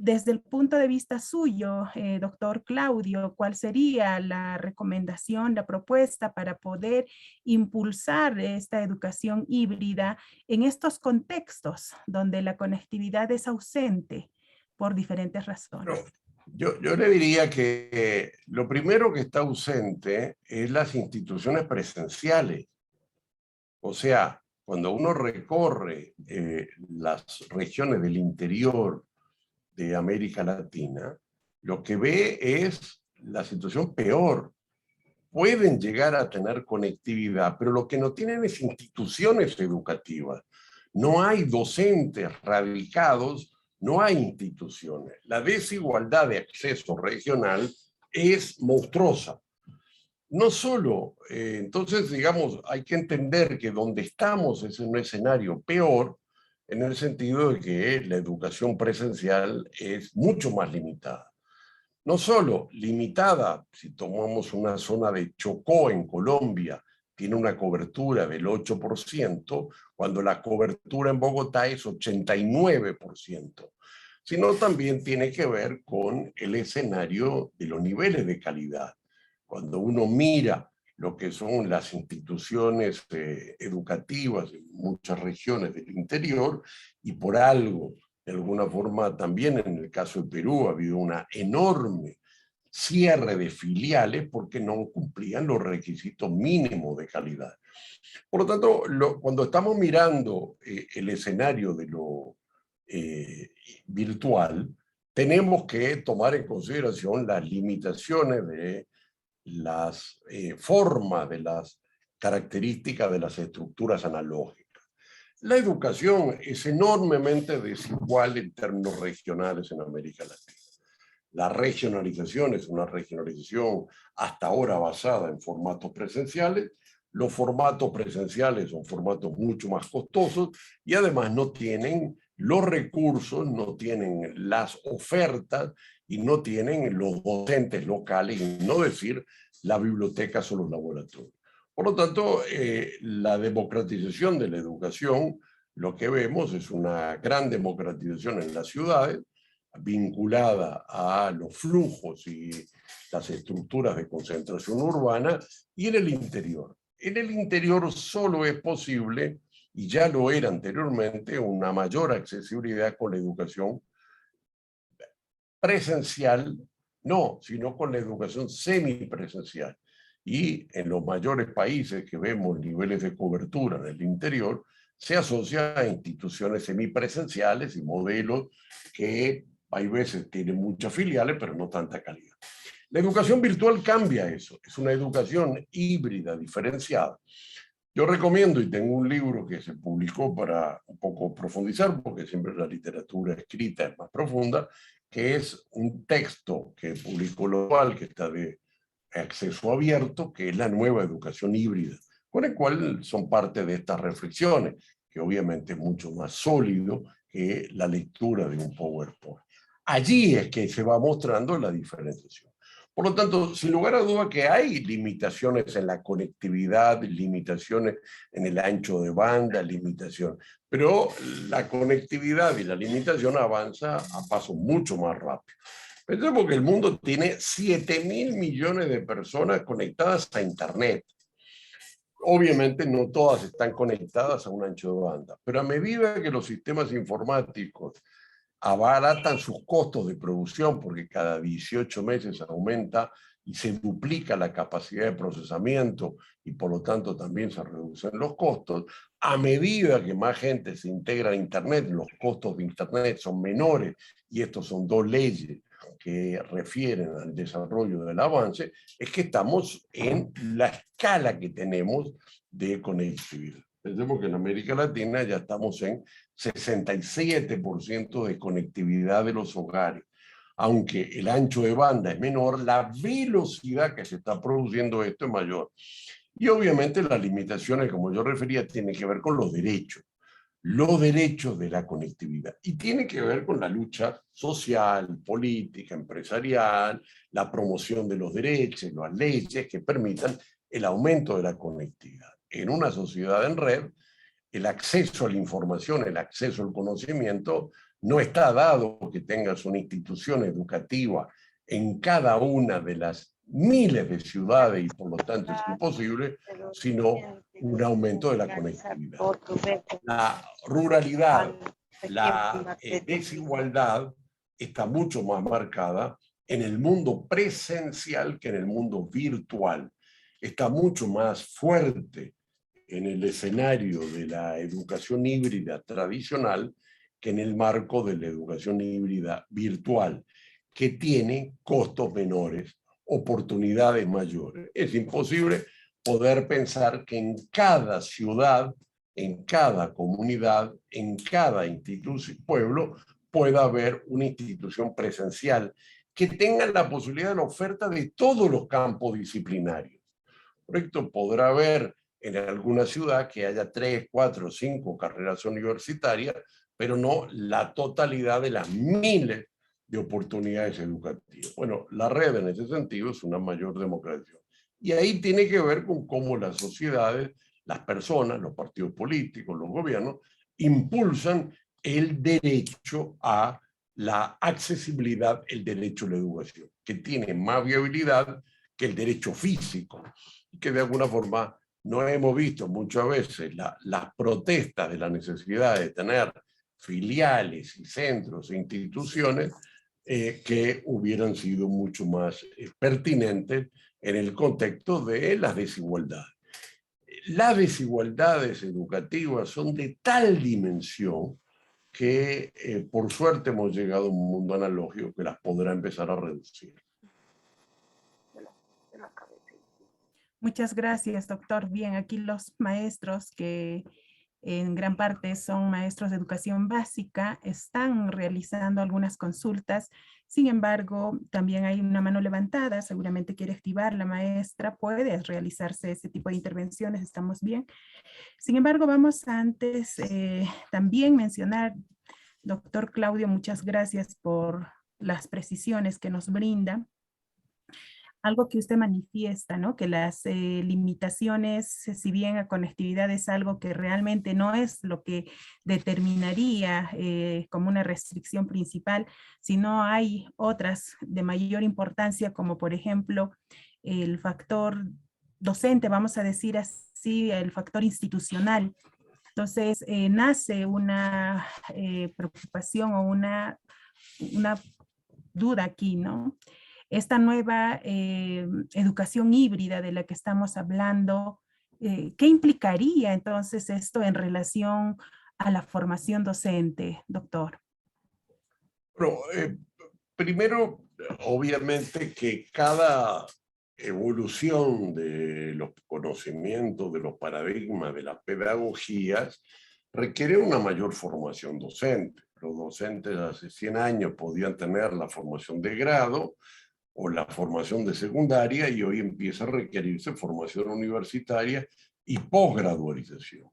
desde el punto de vista suyo, doctor Claudio, ¿cuál sería la recomendación, la propuesta para poder impulsar esta educación híbrida en estos contextos donde la conectividad es ausente por diferentes razones? Yo le diría que lo primero que está ausente es las instituciones presenciales. O sea, cuando uno recorre las regiones del interior de América Latina, lo que ve es la situación peor. Pueden llegar a tener conectividad, pero lo que no tienen es instituciones educativas. No hay docentes radicados, no hay instituciones. La desigualdad de acceso regional es monstruosa. No solo, entonces, digamos, hay que entender que donde estamos es en un escenario peor, en el sentido de que la educación presencial es mucho más limitada. No solo limitada, si tomamos una zona de Chocó en Colombia, tiene una cobertura del 8%, cuando la cobertura en Bogotá es 89%, sino también tiene que ver con el escenario de los niveles de calidad. Cuando uno mira lo que son las instituciones educativas en muchas regiones del interior, y por algo, de alguna forma también en el caso de Perú ha habido una enorme cierre de filiales porque no cumplían los requisitos mínimos de calidad. Por lo tanto, cuando estamos mirando el escenario de lo virtual, tenemos que tomar en consideración las limitaciones de las formas, de las características de las estructuras analógicas. La educación es enormemente desigual en términos regionales en América Latina. La regionalización es una regionalización hasta ahora basada en formatos presenciales. Los formatos presenciales son formatos mucho más costosos y además no tienen los recursos, no tienen las ofertas y no tienen los docentes locales, y no decir las bibliotecas o los laboratorios. Por lo tanto, la democratización de la educación, lo que vemos es una gran democratización en las ciudades, vinculada a los flujos y las estructuras de concentración urbana, y en el interior. En el interior solo es posible, y ya lo era anteriormente, una mayor accesibilidad con la educación presencial, no, sino con la educación semipresencial. Y en los mayores países que vemos niveles de cobertura en el interior, se asocia a instituciones semipresenciales y modelos que hay veces tienen muchas filiales, pero no tanta calidad. La educación virtual cambia eso, es una educación híbrida, diferenciada. Yo recomiendo, y tengo un libro que se publicó para un poco profundizar, porque siempre la literatura escrita es más profunda, que es un texto que publicó Global, que está de acceso abierto, que es la nueva educación híbrida, con el cual son parte de estas reflexiones, que obviamente es mucho más sólido que la lectura de un PowerPoint. Allí es que se va mostrando la diferenciación. Por lo tanto, sin lugar a duda que hay limitaciones en la conectividad, limitaciones en el ancho de banda, limitaciones, pero la conectividad y la limitación avanza a paso mucho más rápido. Pensemos que el mundo tiene 7.000 millones de personas conectadas a Internet. Obviamente no todas están conectadas a un ancho de banda, pero a medida que los sistemas informáticos abaratan sus costos de producción, porque cada 18 meses aumenta y se duplica la capacidad de procesamiento y por lo tanto también se reducen los costos, a medida que más gente se integra a Internet, los costos de Internet son menores, y estos son dos leyes que refieren al desarrollo del avance, es que estamos en la escala que tenemos de conectividad. Pensemos que en América Latina ya estamos en 67% de conectividad de los hogares. Aunque el ancho de banda es menor, la velocidad que se está produciendo esto es mayor. Y obviamente las limitaciones, como yo refería, tienen que ver con los derechos. los derechos de la conectividad. Y tiene que ver con la lucha social, política, empresarial, la promoción de los derechos, las leyes que permitan el aumento de la conectividad. En una sociedad en red, el acceso a la información, el acceso al conocimiento, no está dado que tengas una institución educativa en cada una de las miles de ciudades y por lo tanto es imposible, sino un aumento de la conectividad. La ruralidad, la desigualdad está mucho más marcada en el mundo presencial que en el mundo virtual. Está mucho más fuerte en el escenario de la educación híbrida tradicional que en el marco de la educación híbrida virtual, que tiene costos menores, oportunidades mayores. Es imposible poder pensar que en cada ciudad, en cada comunidad, en cada institución, pueblo, pueda haber una institución presencial que tenga la posibilidad de la oferta de todos los campos disciplinarios. ¿Correcto? Podrá haber en alguna ciudad que haya 3, 4, 5 carreras universitarias, pero no la totalidad de las miles de oportunidades educativas. Bueno, la red en ese sentido es una mayor democratización. Y ahí tiene que ver con cómo las sociedades, las personas, los partidos políticos, los gobiernos, impulsan el derecho a la accesibilidad, el derecho a la educación, que tiene más viabilidad que el derecho físico, que de alguna forma no hemos visto muchas veces las protestas de la necesidad de tener filiales y centros e instituciones que hubieran sido mucho más pertinentes en el contexto de las desigualdades. Las desigualdades educativas son de tal dimensión que por suerte hemos llegado a un mundo analógico que las podrá empezar a reducir. Muchas gracias, doctor. Bien, aquí los maestros que en gran parte son maestros de educación básica, están realizando algunas consultas. Sin embargo, también hay una mano levantada, seguramente quiere activar la maestra, puede realizarse ese tipo de intervenciones, estamos bien. Sin embargo, vamos antes también mencionar, doctor Claudio, muchas gracias por las precisiones que nos brinda. Algo que usted manifiesta, ¿no? Que las limitaciones, si bien a conectividad es algo que realmente no es lo que determinaría como una restricción principal, sino hay otras de mayor importancia, como por ejemplo el factor docente, vamos a decir así, el factor institucional. Entonces nace una preocupación o una duda aquí, ¿no? Esta nueva educación híbrida de la que estamos hablando, ¿qué implicaría entonces esto en relación a la formación docente, doctor? Bueno, primero, obviamente que cada evolución de los conocimientos, de los paradigmas, de las pedagogías, requiere una mayor formación docente. Los docentes hace 100 años podían tener la formación de grado, o la formación de secundaria, y hoy empieza a requerirse formación universitaria y posgradualización.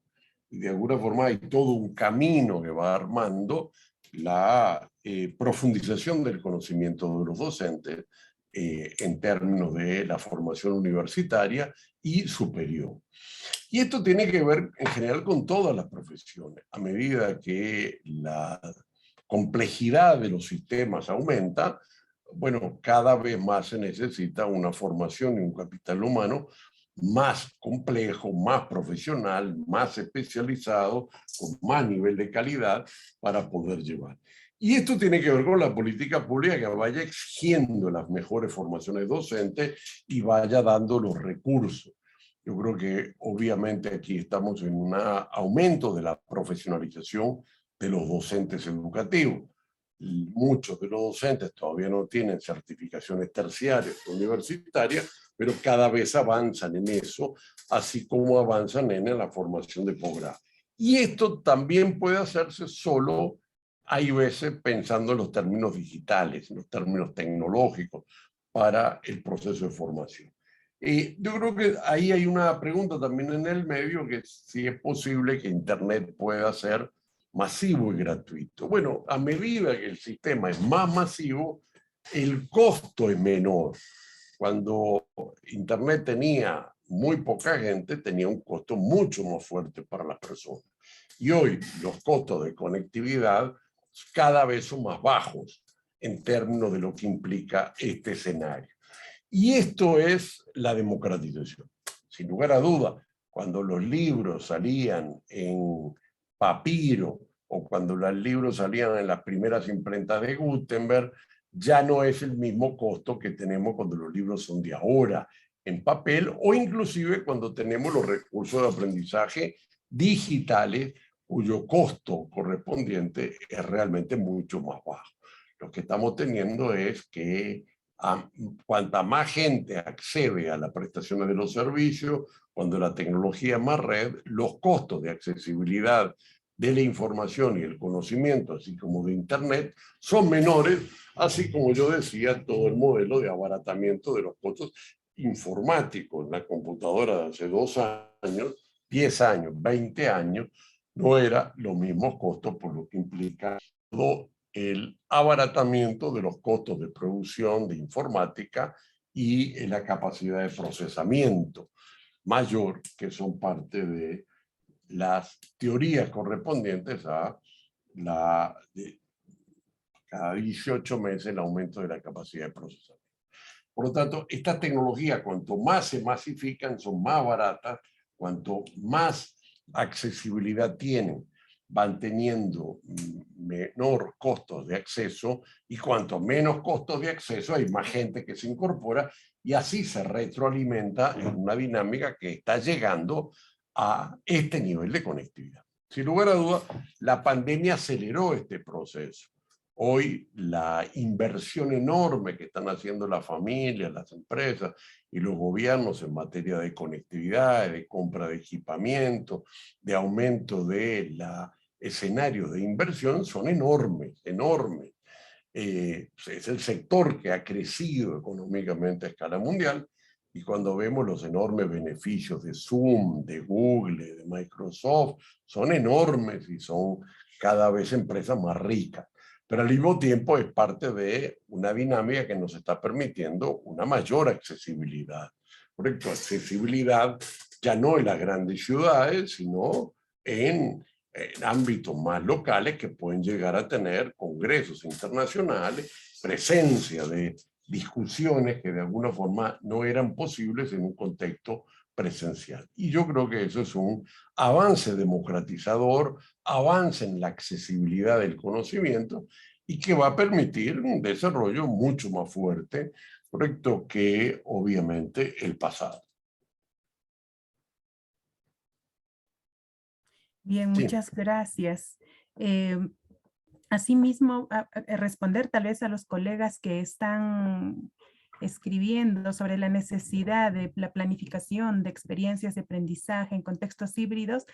Y de alguna forma hay todo un camino que va armando la profundización del conocimiento de los docentes en términos de la formación universitaria y superior. Y esto tiene que ver en general con todas las profesiones. A medida que la complejidad de los sistemas aumenta, bueno, cada vez más se necesita una formación y un capital humano más complejo, más profesional, más especializado, con más nivel de calidad para poder llevar. Y esto tiene que ver con la política pública que vaya exigiendo las mejores formaciones docentes y vaya dando los recursos. Yo creo que obviamente aquí estamos en un aumento de la profesionalización de los docentes educativos. Muchos de los docentes todavía no tienen certificaciones terciarias o universitarias, pero cada vez avanzan en eso, así como avanzan en la formación de posgrado. Y esto también puede hacerse solo, hay veces pensando en los términos digitales, en los términos tecnológicos para el proceso de formación. Yo creo que ahí hay una pregunta también en el medio, que si es posible que Internet pueda ser masivo y gratuito. Bueno, a medida que el sistema es más masivo, el costo es menor. Cuando Internet tenía muy poca gente, tenía un costo mucho más fuerte para las personas. Y hoy los costos de conectividad cada vez son más bajos en términos de lo que implica este escenario. Y esto es la democratización. Sin lugar a duda, cuando los libros salían en papiro o cuando los libros salían en las primeras imprentas de Gutenberg, ya no es el mismo costo que tenemos cuando los libros son de ahora en papel, o inclusive cuando tenemos los recursos de aprendizaje digitales cuyo costo correspondiente es realmente mucho más bajo. Lo que estamos teniendo es que cuanta más gente accede a las prestaciones de los servicios, cuando la tecnología es más red, los costos de accesibilidad de la información y el conocimiento, así como de Internet, son menores, así como yo decía, todo el modelo de abaratamiento de los costos informáticos. La computadora de hace 2 años, 10 años, 20 años, no era los mismos costos, por lo que implica todo el abaratamiento de los costos de producción de informática y la capacidad de procesamiento mayor, que son parte de las teorías correspondientes a cada 18 meses el aumento de la capacidad de procesamiento. Por lo tanto, estas tecnologías, cuanto más se masifican, son más baratas, cuanto más accesibilidad tienen, van teniendo menor costos de acceso, y cuanto menos costos de acceso, hay más gente que se incorpora, y así se retroalimenta en una dinámica que está llegando a este nivel de conectividad. Sin lugar a dudas, la pandemia aceleró este proceso. Hoy la inversión enorme que están haciendo las familias, las empresas y los gobiernos en materia de conectividad, de compra de equipamiento, de aumento de los escenarios de inversión son enormes, enormes. Es el sector que ha crecido económicamente a escala mundial, y cuando vemos los enormes beneficios de Zoom, de Google, de Microsoft, son enormes y son cada vez empresas más ricas. Pero al mismo tiempo es parte de una dinámica que nos está permitiendo una mayor accesibilidad. Por ejemplo, accesibilidad ya no en las grandes ciudades, sino en ámbitos más locales que pueden llegar a tener congresos internacionales, presencia de discusiones que de alguna forma no eran posibles en un contexto presencial. Y yo creo que eso es un avance democratizador, avance en la accesibilidad del conocimiento, y que va a permitir un desarrollo mucho más fuerte, correcto, que obviamente el pasado. Bien, muchas gracias. Asimismo, responder tal vez a los colegas que están escribiendo sobre la necesidad de la planificación de experiencias de aprendizaje en contextos híbridos.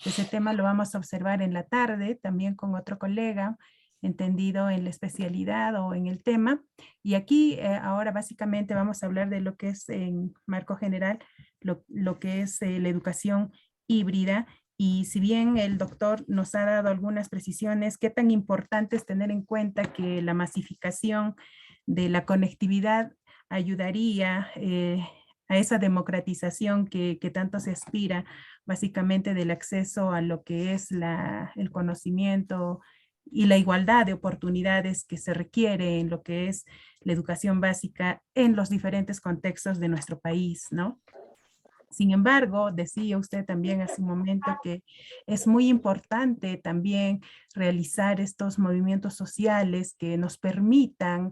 Ese tema lo vamos a observar en la tarde, también con otro colega entendido en la especialidad o en el tema. Y aquí ahora básicamente vamos a hablar de lo que es en marco general, lo que es la educación híbrida. Y si bien el doctor nos ha dado algunas precisiones, qué tan importante es tener en cuenta que la masificación de la conectividad ayudaría a esa democratización que tanto se aspira, básicamente del acceso a lo que es el conocimiento y la igualdad de oportunidades que se requiere en lo que es la educación básica en los diferentes contextos de nuestro país, ¿no? Sin embargo, decía usted también hace un momento que es muy importante también realizar estos movimientos sociales que nos permitan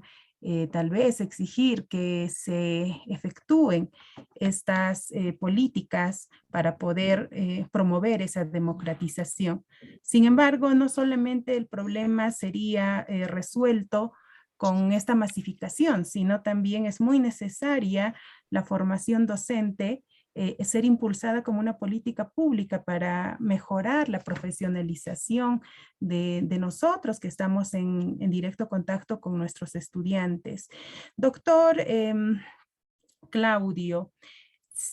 tal vez exigir que se efectúen estas políticas para poder promover esa democratización. Sin embargo, no solamente el problema sería resuelto con esta masificación, sino también es muy necesaria la formación docente, ser impulsada como una política pública para mejorar la profesionalización de nosotros que estamos en directo contacto con nuestros estudiantes. Doctor Claudio,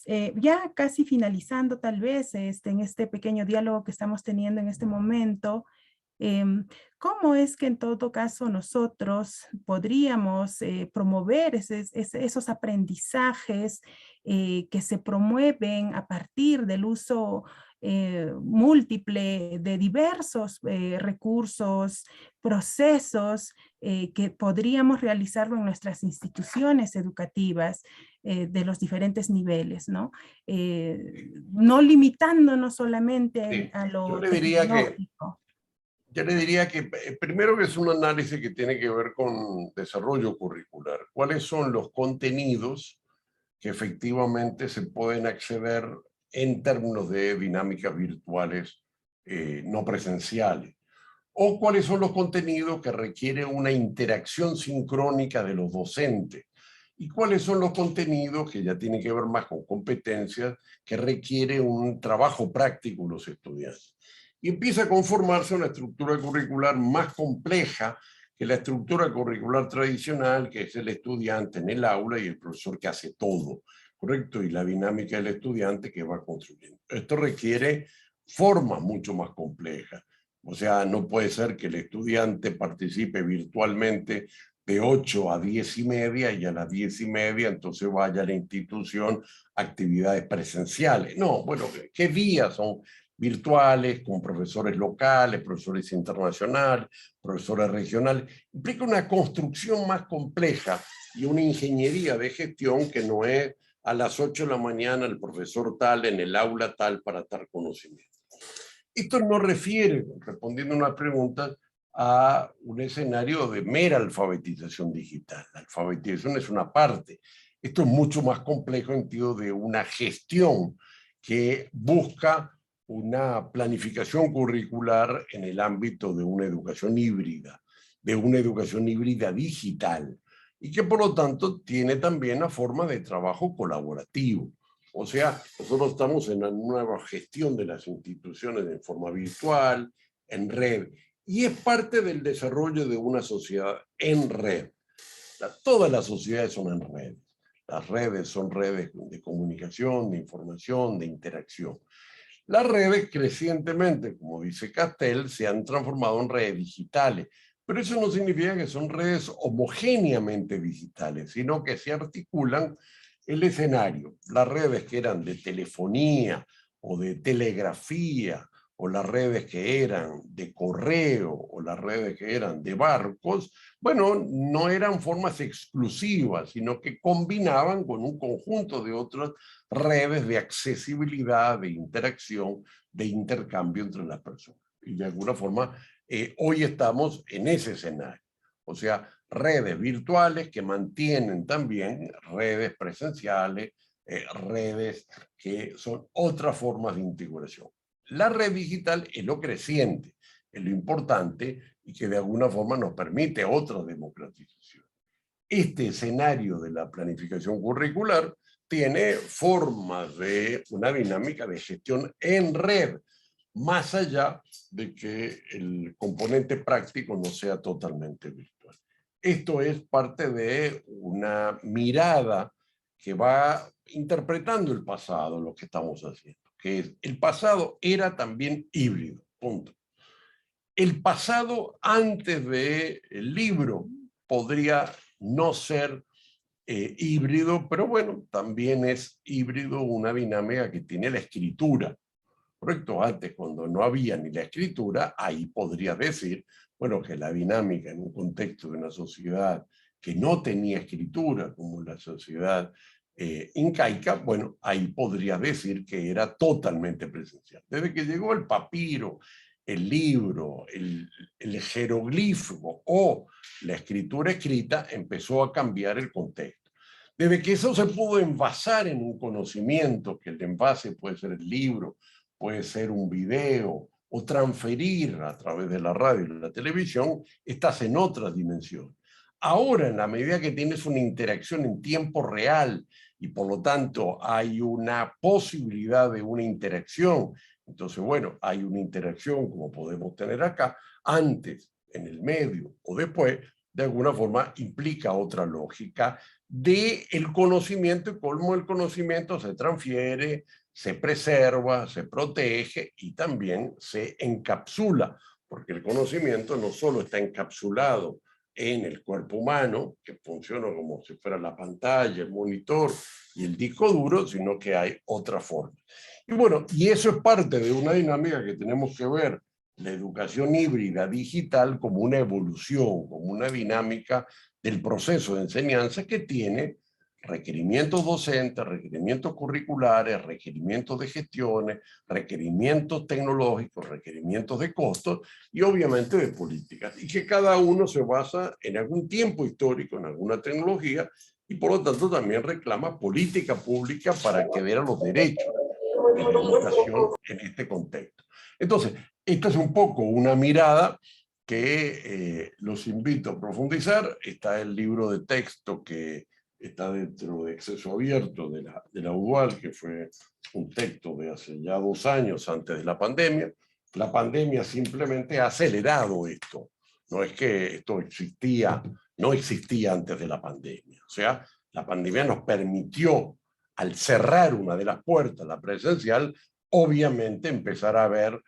Ya casi finalizando tal vez en este pequeño diálogo que estamos teniendo en este momento, ¿cómo es que en todo caso nosotros podríamos promover esos aprendizajes que se promueven a partir del uso múltiple de diversos recursos, procesos que podríamos realizarlo en nuestras instituciones educativas de los diferentes niveles, ¿no? No limitándonos solamente a Yo lo le diría que tecnológico. Yo le diría que primero que es un análisis que tiene que ver con desarrollo curricular. ¿Cuáles son los contenidos que efectivamente se pueden acceder en términos de dinámicas virtuales no presenciales? ¿O cuáles son los contenidos que requieren una interacción sincrónica de los docentes? ¿Y cuáles son los contenidos que ya tienen que ver más con competencias que requiere un trabajo práctico de los estudiantes? Y empieza a conformarse una estructura curricular más compleja que la estructura curricular tradicional, que es el estudiante en el aula y el profesor que hace todo, ¿correcto? Y la dinámica del estudiante que va construyendo. Esto requiere formas mucho más complejas. O sea, no puede ser que el estudiante participe virtualmente de 8 a 10:30 y a las 10:30 entonces vaya a la institución a actividades presenciales. No, bueno, ¿qué días son virtuales, con profesores locales, profesores internacionales, profesores regionales? Implica una construcción más compleja y una ingeniería de gestión que no es a las 8 de la mañana el profesor tal en el aula tal para dar conocimiento. Esto no refiere, respondiendo a una pregunta, a un escenario de mera alfabetización digital. La alfabetización es una parte. Esto es mucho más complejo en sentido de una gestión que busca una planificación curricular en el ámbito de una educación híbrida digital, y que por lo tanto tiene también una forma de trabajo colaborativo. O sea, nosotros estamos en una nueva gestión de las instituciones de forma virtual, en red, y es parte del desarrollo de una sociedad en red. Todas las sociedades son en red. Las redes son redes de comunicación, de información, de interacción. Las redes crecientemente, como dice Castel, se han transformado en redes digitales, pero eso no significa que son redes homogéneamente digitales, sino que se articulan el escenario. Las redes que eran de telefonía o de telegrafía, o las redes que eran de correo, o las redes que eran de barcos, bueno, no eran formas exclusivas, sino que combinaban con un conjunto de otras redes de accesibilidad, de interacción, de intercambio entre las personas. Y de alguna forma, hoy estamos en ese escenario. O sea, redes virtuales que mantienen también redes presenciales, redes que son otras formas de integración. La red digital es lo creciente, es lo importante y que de alguna forma nos permite otra democratización. Este escenario de la planificación curricular tiene formas de una dinámica de gestión en red, más allá de que el componente práctico no sea totalmente virtual. Esto es parte de una mirada que va interpretando el pasado, lo que estamos haciendo, que es el pasado era también híbrido, punto. El pasado antes del libro podría no ser híbrido, pero bueno, también es híbrido una dinámica que tiene la escritura. Correcto, antes cuando no había ni la escritura, ahí podría decir, bueno, que la dinámica en un contexto de una sociedad que no tenía escritura, como la sociedad incaica, bueno, ahí podría decir que era totalmente presencial. Desde que llegó el papiro, el libro, el jeroglífico o la escritura escrita, empezó a cambiar el contexto. Desde que eso se pudo envasar en un conocimiento, que el envase puede ser el libro, puede ser un video o transferir a través de la radio y la televisión, estás en otra dimensión. Ahora, en la medida que tienes una interacción en tiempo real y por lo tanto hay una posibilidad de una interacción, entonces, bueno, hay una interacción como podemos tener acá, antes, en el medio o después, de alguna forma implica otra lógica del conocimiento y cómo el conocimiento se transfiere, se preserva, se protege y también se encapsula, porque el conocimiento no solo está encapsulado en el cuerpo humano, que funciona como si fuera la pantalla, el monitor y el disco duro, sino que hay otra forma. Y bueno, y eso es parte de una dinámica que tenemos que ver la educación híbrida digital como una evolución, como una dinámica del proceso de enseñanza que tiene requerimientos docentes, requerimientos curriculares, requerimientos de gestiones, requerimientos tecnológicos, requerimientos de costos y obviamente de políticas, y que cada uno se basa en algún tiempo histórico, en alguna tecnología, y por lo tanto también reclama política pública para acceder a los derechos de la educación en este contexto. Entonces, esta es un poco una mirada que los invito a profundizar. Está el libro de texto que está dentro de Acceso Abierto de la UDUAL, que fue un texto de hace ya 2 años antes de la pandemia. La pandemia simplemente ha acelerado esto. No es que esto existía, no existía antes de la pandemia. O sea, la pandemia nos permitió, al cerrar una de las puertas, la presencial, obviamente empezar a ver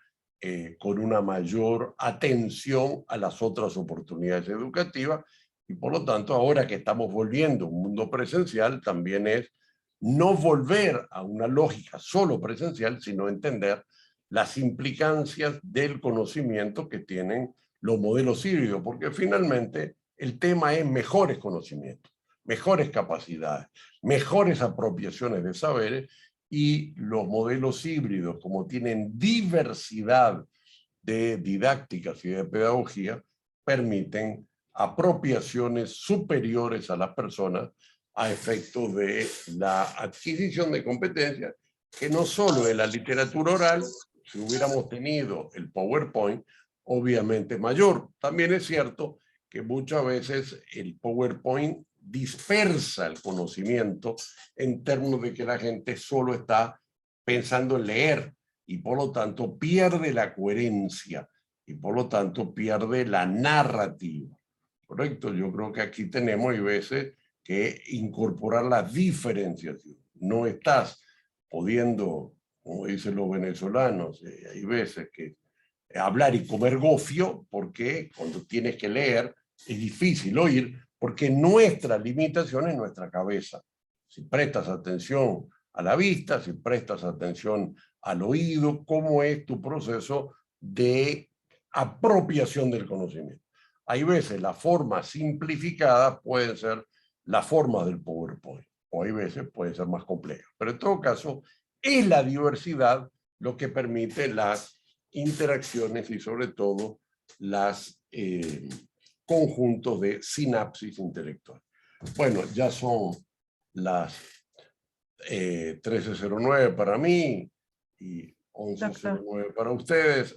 con una mayor atención a las otras oportunidades educativas, y por lo tanto ahora que estamos volviendo a un mundo presencial también es no volver a una lógica solo presencial, sino entender las implicancias del conocimiento que tienen los modelos híbridos, porque finalmente el tema es mejores conocimientos, mejores capacidades, mejores apropiaciones de saberes, y los modelos híbridos, como tienen diversidad de didácticas y de pedagogía, permiten apropiaciones superiores a las personas a efectos de la adquisición de competencias, que no solo de la literatura oral, si hubiéramos tenido el PowerPoint, obviamente mayor. También es cierto que muchas veces el PowerPoint dispersa el conocimiento en términos de que la gente solo está pensando en leer y por lo tanto pierde la coherencia y por lo tanto pierde la narrativa. ¿Correcto? Yo creo que aquí tenemos, hay veces, que incorporar la diferenciación. No estás pudiendo, como dicen los venezolanos, hay veces que hablar y comer gofio, porque cuando tienes que leer es difícil oír, porque nuestra limitación es nuestra cabeza. Si prestas atención a la vista, si prestas atención al oído, cómo es tu proceso de apropiación del conocimiento. Hay veces la forma simplificada puede ser la forma del PowerPoint, o hay veces puede ser más compleja. Pero en todo caso, es la diversidad lo que permite las interacciones y sobre todo las conjuntos de sinapsis intelectual. Bueno, ya son las 13:09 para mí y 11:09 para ustedes.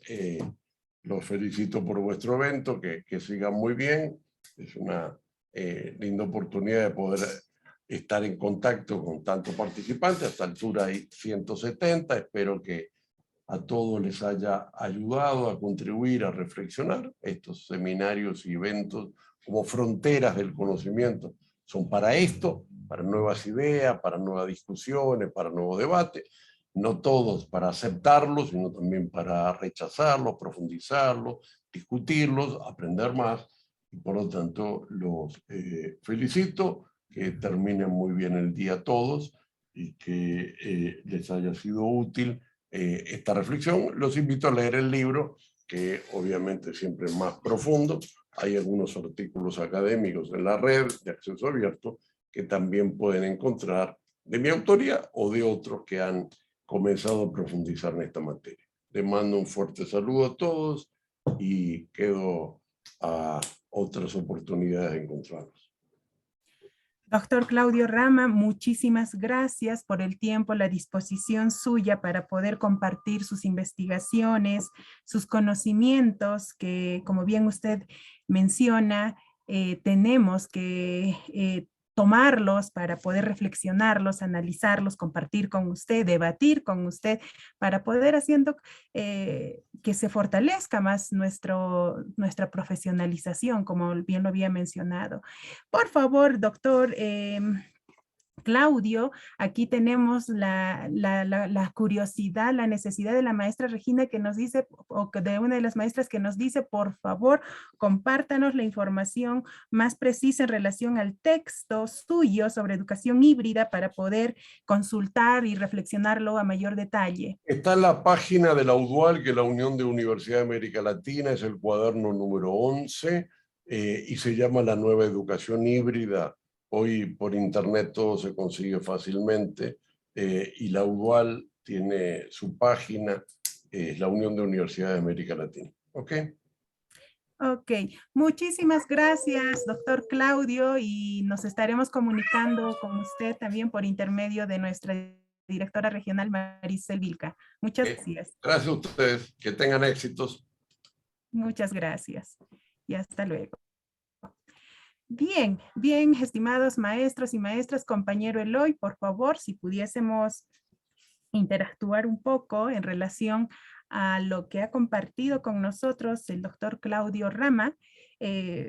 Los felicito por vuestro evento, que siga muy bien. Es una linda oportunidad de poder estar en contacto con tantos participantes. A esta altura hay 170. Espero que a todos les haya ayudado a contribuir, a reflexionar. Estos seminarios y eventos como fronteras del conocimiento son para esto, para nuevas ideas, para nuevas discusiones, para nuevos debates. No todos para aceptarlos, sino también para rechazarlos, profundizarlos, discutirlos, aprender más. Y por lo tanto, los felicito, que terminen muy bien el día a todos y que les haya sido útil esta reflexión. Los invito a leer el libro, que obviamente siempre es más profundo. Hay algunos artículos académicos en la red de Acceso Abierto que también pueden encontrar de mi autoría o de otros que han comenzado a profundizar en esta materia. Les mando un fuerte saludo a todos y quedo a otras oportunidades de encontrarnos. Doctor Claudio Rama, muchísimas gracias por el tiempo, la disposición suya para poder compartir sus investigaciones, sus conocimientos, que como bien usted menciona, tenemos que tomarlos para poder reflexionarlos, analizarlos, compartir con usted, debatir con usted, para poder haciendo que se fortalezca más nuestra profesionalización, como bien lo había mencionado. Por favor, doctor Claudio, aquí tenemos la curiosidad, la necesidad de la maestra Regina que nos dice, o de una de las maestras que nos dice, por favor, compártanos la información más precisa en relación al texto suyo sobre educación híbrida para poder consultar y reflexionarlo a mayor detalle. Está en la página de la UDUAL, que es la Unión de Universidad de América Latina, es el cuaderno número 11, y se llama La Nueva Educación Híbrida. Hoy por internet todo se consigue fácilmente, y la UDUAL tiene su página, la Unión de Universidades de América Latina. ¿Ok? Ok, muchísimas gracias, doctor Claudio, y nos estaremos comunicando con usted también por intermedio de nuestra directora regional, Maricel Vilca. Muchas gracias. Gracias a ustedes, que tengan éxitos. Muchas gracias y hasta luego. Bien, bien, estimados maestros y maestras, compañero Eloy, por favor, si pudiésemos interactuar un poco en relación a lo que ha compartido con nosotros el doctor Claudio Rama.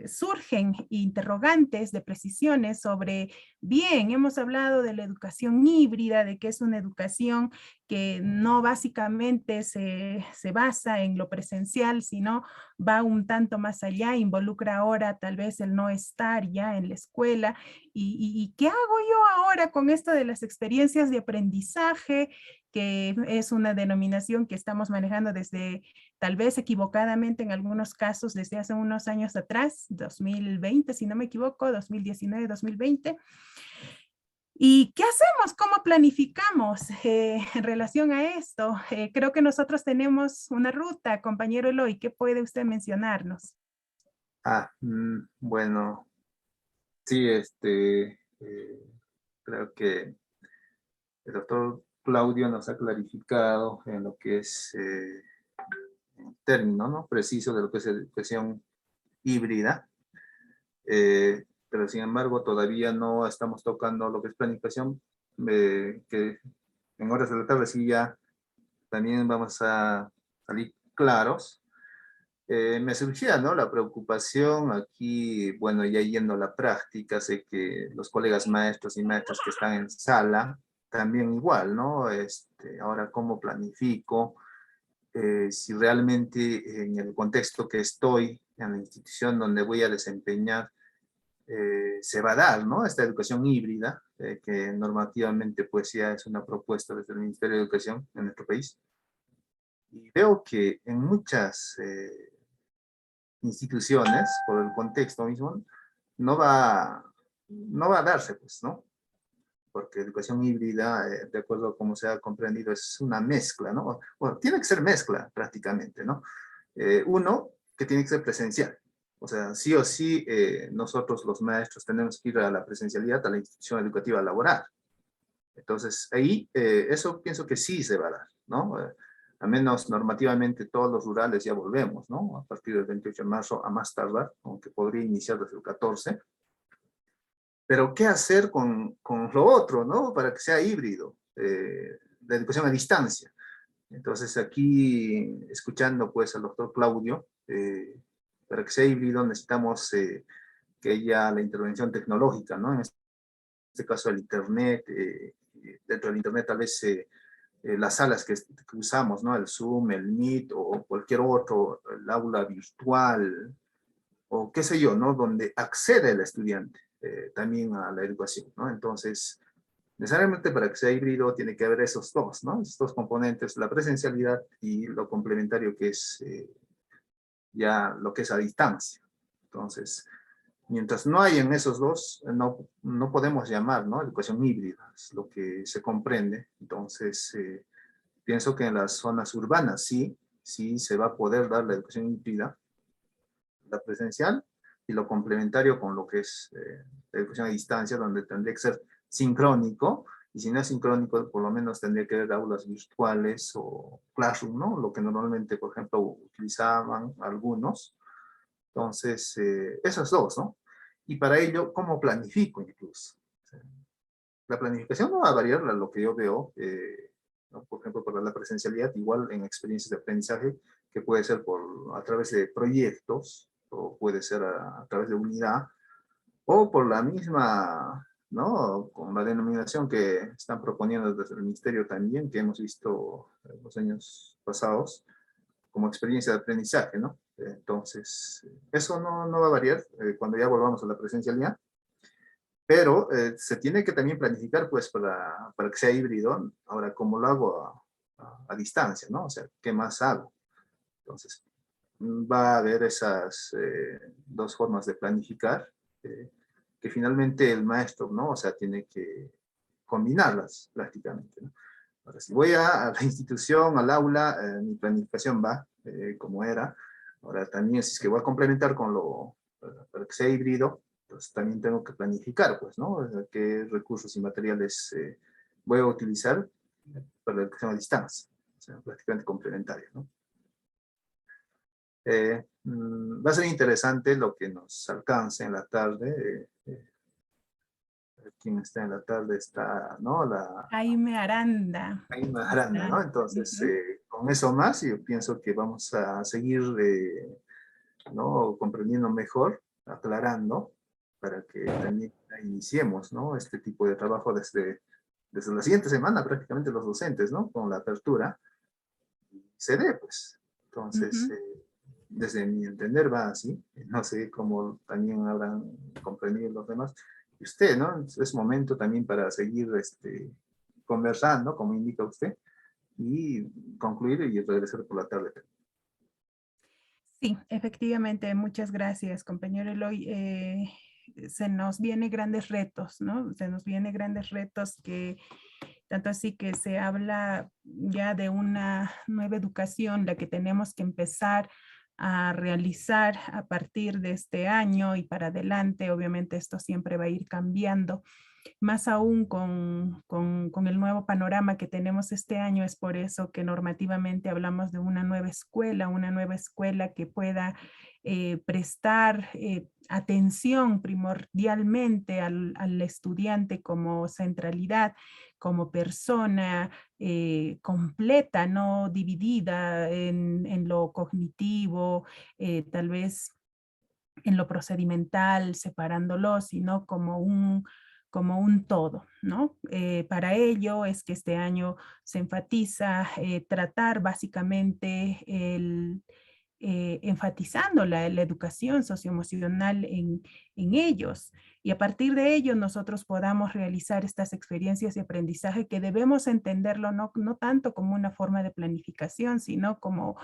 Surgen interrogantes de precisiones sobre, bien, hemos hablado de la educación híbrida, de que es una educación que no básicamente se basa en lo presencial, sino va un tanto más allá, involucra ahora tal vez el no estar ya en la escuela. ¿Y qué hago yo ahora con esto de las experiencias de aprendizaje, que es una denominación que estamos manejando desde, tal vez equivocadamente en algunos casos, desde hace unos años atrás, 2020, si no me equivoco, 2019, 2020. ¿Y qué hacemos? ¿Cómo planificamos en relación a esto? Creo que nosotros tenemos una ruta, compañero Eloy, ¿qué puede usted mencionarnos? Bueno, sí, creo que el doctor Claudio nos ha clarificado en lo que es el término, ¿no?, preciso de lo que es educación híbrida, pero sin embargo todavía no estamos tocando lo que es planificación, que en horas de la tarde sí ya también vamos a salir claros. Me surgía, ¿no?, la preocupación aquí, bueno, ya yendo a la práctica, sé que los colegas maestros y maestras que están en sala, también igual, ¿no? Ahora, ¿cómo planifico? Si realmente en el contexto que estoy, en la institución donde voy a desempeñar, se va a dar, ¿no?, esta educación híbrida, que normativamente pues ya es una propuesta desde el Ministerio de Educación en nuestro país. Y veo que en muchas instituciones, por el contexto mismo, no va a darse, pues, ¿no? Porque educación híbrida, de acuerdo a cómo se ha comprendido, es una mezcla, ¿no? Bueno, tiene que ser mezcla prácticamente, ¿no? Uno, que tiene que ser presencial. O sea, sí o sí, nosotros los maestros tenemos que ir a la presencialidad, a la institución educativa a laborar. Entonces, ahí, eso pienso que sí se va a dar, ¿no? Al menos normativamente todos los rurales ya volvemos, ¿no? A partir del 28 de marzo a más tardar, aunque podría iniciar desde el 14. Pero, ¿qué hacer con lo otro, ¿no?, para que sea híbrido? La educación a distancia. Entonces, aquí, escuchando pues al doctor Claudio, para que sea híbrido necesitamos que haya la intervención tecnológica, ¿no? En este caso el Internet, dentro del Internet tal vez las salas que usamos, ¿no?, el Zoom, el Meet o cualquier otro, el aula virtual, o qué sé yo, ¿no?, donde accede el estudiante también a la educación, ¿no? Entonces, necesariamente para que sea híbrido tiene que haber esos dos, ¿no?, esos dos componentes, la presencialidad y lo complementario que es ya lo que es a distancia. Entonces, mientras no hayan esos dos, no podemos llamar, ¿no?, educación híbrida, es lo que se comprende. Entonces, pienso que en las zonas urbanas sí se va a poder dar la educación híbrida, la presencial, y lo complementario con lo que es la educación a distancia, donde tendría que ser sincrónico, y si no es sincrónico, por lo menos tendría que haber aulas virtuales o Classroom, ¿no?, lo que normalmente, por ejemplo, utilizaban algunos. Entonces, esos dos, ¿no? Y para ello, ¿cómo planifico incluso? La planificación no va a variar lo que yo veo, ¿no? Por ejemplo, por la presencialidad, igual en experiencias de aprendizaje, que puede ser a través de proyectos, o puede ser a través de unidad, o por la misma, ¿no? Con la denominación que están proponiendo desde el Ministerio también, que hemos visto en los años pasados, como experiencia de aprendizaje, ¿no? Entonces, eso no va a variar cuando ya volvamos a la presencialidad, pero se tiene que también planificar, pues, para que sea híbrido. Ahora, ¿cómo lo hago a distancia, no? O sea, ¿qué más hago? Entonces, va a haber esas dos formas de planificar, que finalmente el maestro, ¿no? O sea, tiene que combinarlas prácticamente, ¿no? Ahora, si voy a la institución, al aula, mi planificación va como era. Ahora, también si es que voy a complementar para que sea híbrido, pues también tengo que planificar, pues, ¿no? O sea, qué recursos y materiales voy a utilizar para la educación a distancia. O sea, prácticamente complementario, ¿no? Va a ser interesante lo que nos alcance en la tarde. Quien está en la tarde está, ¿no? Jaime Aranda. Jaime Aranda, ¿no? Entonces, Ujú. con eso más, yo pienso que vamos a seguir, ¿no? Comprendiendo mejor, aclarando, para que también iniciemos, ¿no? Este tipo de trabajo desde la siguiente semana, prácticamente los docentes, ¿no? Con la apertura, se dé, pues. Entonces, Ujú. desde mi entender va así. No sé cómo también habrán comprendido los demás. Y usted, ¿no? Es momento también para seguir conversando, como indica usted, y concluir y regresar por la tarde. Sí, efectivamente, muchas gracias, compañero Eloy. Se nos vienen grandes retos, ¿no? Se nos vienen grandes retos que, tanto así que se habla ya de una nueva educación, la que tenemos que empezar a realizar a partir de este año y para adelante. Obviamente esto siempre va a ir cambiando. Más aún con el nuevo panorama que tenemos este año, es por eso que normativamente hablamos de una nueva escuela que pueda prestar atención primordialmente al estudiante como centralidad, como persona completa, no dividida en lo cognitivo, tal vez en lo procedimental, separándolo, sino como un todo, ¿no? Para ello es que este año se enfatiza tratar básicamente enfatizando la educación socioemocional en ellos. Y a partir de ello nosotros podamos realizar estas experiencias de aprendizaje que debemos entenderlo no tanto como una forma de planificación, sino como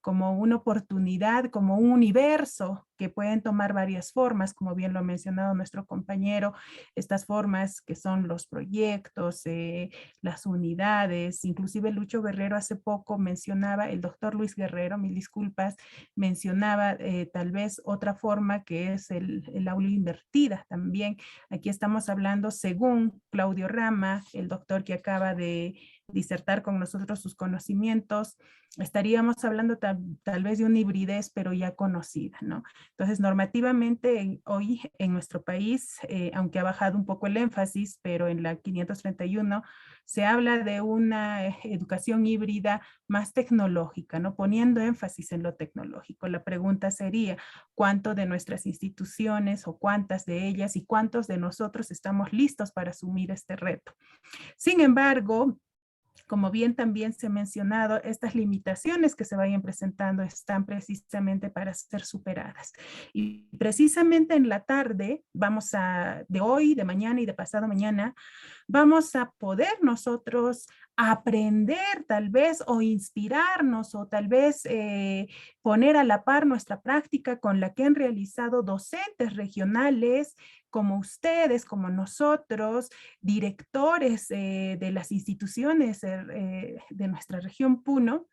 una oportunidad, como un universo que pueden tomar varias formas, como bien lo ha mencionado nuestro compañero, estas formas que son los proyectos, las unidades, inclusive Lucho Guerrero hace poco mencionaba, el doctor Luis Guerrero, mil disculpas, mencionaba tal vez otra forma que es el aula invertida también. Aquí estamos hablando, según Claudio Rama, el doctor que acaba de disertar con nosotros sus conocimientos, estaríamos hablando tal vez de una hibridez, pero ya conocida, ¿no? Entonces, normativamente hoy en nuestro país, aunque ha bajado un poco el énfasis, pero en la 531 se habla de una educación híbrida más tecnológica, ¿no? Poniendo énfasis en lo tecnológico. La pregunta sería, ¿cuánto de nuestras instituciones o cuántas de ellas y cuántos de nosotros estamos listos para asumir este reto? Sin embargo, como bien también se ha mencionado, estas limitaciones que se vayan presentando están precisamente para ser superadas. Y precisamente en la tarde, de hoy, de mañana y de pasado mañana, vamos a poder nosotros aprender tal vez o inspirarnos o tal vez poner a la par nuestra práctica con la que han realizado docentes regionales como ustedes, como nosotros, directores de las instituciones de nuestra región Puno,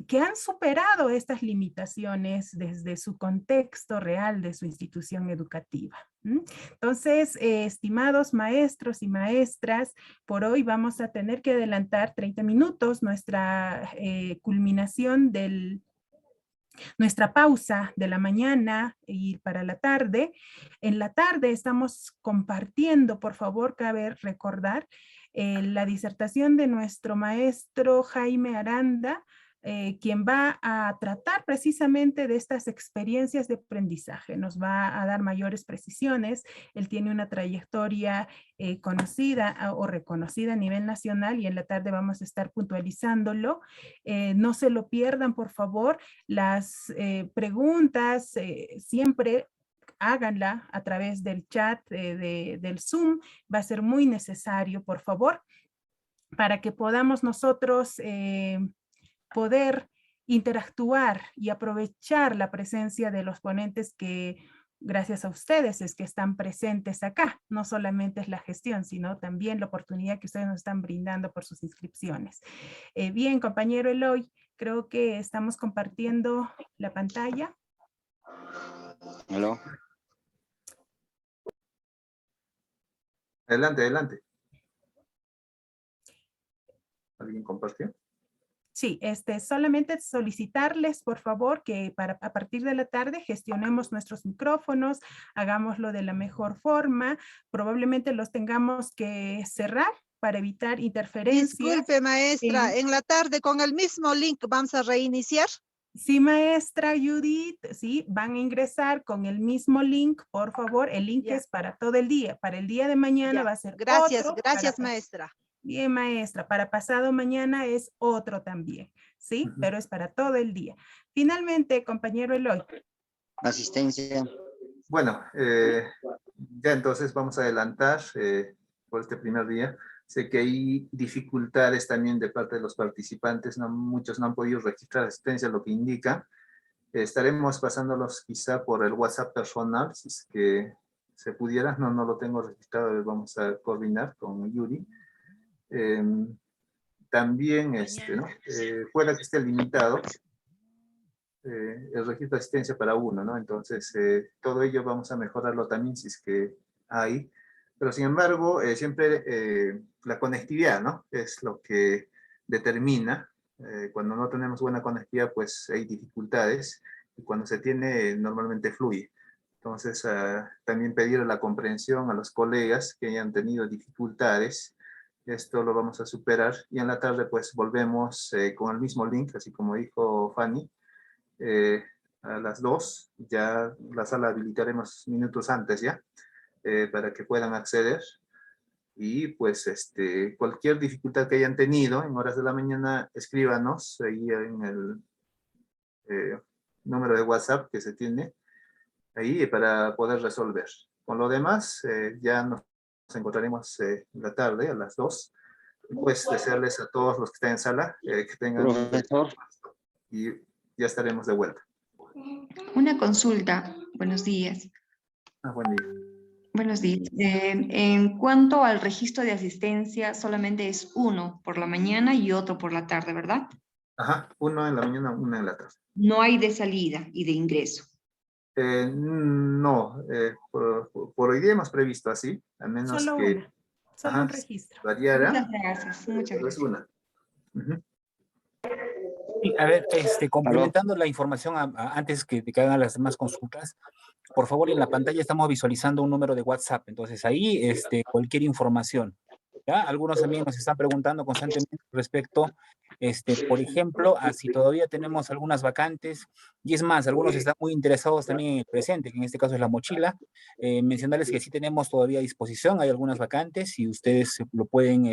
que han superado estas limitaciones desde su contexto real de su institución educativa. Entonces, estimados maestros y maestras, por hoy vamos a tener que adelantar 30 minutos nuestra culminación del nuestra pausa de la mañana y para la tarde. En la tarde estamos compartiendo, por favor, cabe recordar, la disertación de nuestro maestro Jaime Aranda, quien va a tratar precisamente de estas experiencias de aprendizaje. Nos va a dar mayores precisiones. Él tiene una trayectoria conocida o reconocida a nivel nacional y en la tarde vamos a estar puntualizándolo. No se lo pierdan, por favor. Las preguntas siempre háganla a través del chat del Zoom. Va a ser muy necesario, por favor, para que podamos nosotros poder interactuar y aprovechar la presencia de los ponentes que gracias a ustedes es que están presentes acá. No solamente es la gestión, sino también la oportunidad que ustedes nos están brindando por sus inscripciones. Bien, compañero Eloy, creo que estamos compartiendo la pantalla. ¿Aló? Adelante, adelante. ¿Alguien compartió? Sí, solamente solicitarles, por favor, que a partir de la tarde gestionemos nuestros micrófonos, hagámoslo de la mejor forma, probablemente los tengamos que cerrar para evitar interferencias. Disculpe, maestra, en la tarde con el mismo link vamos a reiniciar. Sí, maestra Judith, sí, van a ingresar con el mismo link, por favor, el link es para todo el día, para el día de mañana va a ser Gracias, otro. gracias, maestra. Bien, maestra, para pasado mañana es otro también, ¿sí? Pero es para todo el día. Finalmente, compañero Eloy. Asistencia. Bueno, ya entonces vamos a adelantar por este primer día. Sé que hay dificultades también de parte de los participantes, muchos no han podido registrar asistencia, lo que indica. Estaremos pasándolos quizá por el WhatsApp personal, si es que se pudiera, no lo tengo registrado, vamos a coordinar con Yuri. También, pueda que esté limitado el registro de asistencia para uno, ¿no? Entonces, todo ello vamos a mejorarlo también si es que hay. Pero, sin embargo, siempre la conectividad, ¿no? Es lo que determina. Cuando no tenemos buena conectividad, pues hay dificultades. Y cuando se tiene, normalmente fluye. Entonces, también pedir la comprensión a los colegas que hayan tenido dificultades. Esto lo vamos a superar. Y en la tarde, pues, volvemos con el mismo link, así como dijo Fanny. A las 2, ya la sala habilitaremos minutos antes ya, para que puedan acceder. Y pues cualquier dificultad que hayan tenido en horas de la mañana, escríbanos ahí en el número de WhatsApp que se tiene ahí para poder resolver. Con lo demás, ya nos encontraremos en la tarde a las 2. Pues desearles a todos los que estén en sala que tengan Profesor. y ya estaremos de vuelta. Una consulta. Buenos días. Buen día. Buenos días. En cuanto al registro de asistencia, solamente es uno por la mañana y otro por la tarde, ¿verdad? Ajá, uno en la mañana, uno en la tarde. No hay de salida y de ingreso. No, por hoy día hemos previsto así, a menos Solo que una, solo un registro. variara. Muchas gracias, muchas Pero es gracias. una. Ujú. Sí, a ver, complementando la información antes de que hagan las demás consultas, por favor, en la pantalla estamos visualizando un número de WhatsApp, entonces ahí cualquier información, ¿ya? Algunos también nos están preguntando constantemente respecto, por ejemplo, a si todavía tenemos algunas vacantes, y es más, algunos están muy interesados también en el presente, que en este caso es la mochila, mencionarles que sí tenemos todavía a disposición, hay algunas vacantes, y ustedes pueden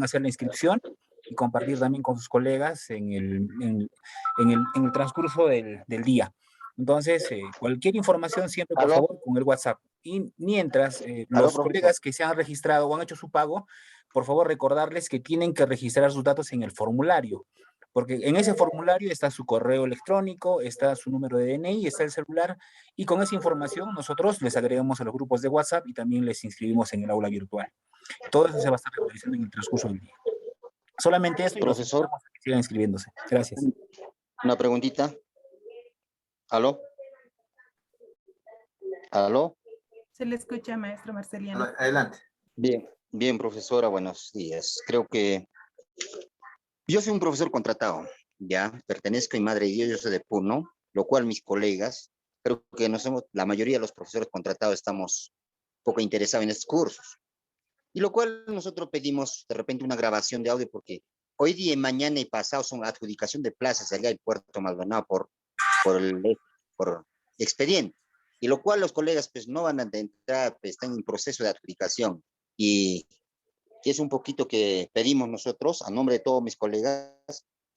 hacer la inscripción, y compartir también con sus colegas en el transcurso del día. Entonces, cualquier información siempre, por favor, con el WhatsApp. Y mientras los colegas que se han registrado o han hecho su pago, por favor, recordarles que tienen que registrar sus datos en el formulario, porque en ese formulario está su correo electrónico, está su número de DNI, está el celular, y con esa información nosotros les agregamos a los grupos de WhatsApp y también les inscribimos en el aula virtual. Todo eso se va a estar realizando en el transcurso del día. Solamente eso y profesor, que sigan inscribiéndose. Gracias. Una preguntita. ¿Aló? ¿Aló? Se le escucha, maestro Marceliano. Adelante. Bien, profesora, buenos días. Creo que yo soy un profesor contratado, ya, pertenezco a Madre de Dios, yo soy de Puno, lo cual mis colegas, creo que la mayoría de los profesores contratados estamos poco interesados en estos cursos. Y lo cual nosotros pedimos de repente una grabación de audio porque hoy día, mañana y pasado son adjudicación de plazas allá en Puerto Maldonado por expediente. Y lo cual los colegas pues no van a entrar, pues, están en proceso de adjudicación. Y es un poquito que pedimos nosotros, a nombre de todos mis colegas,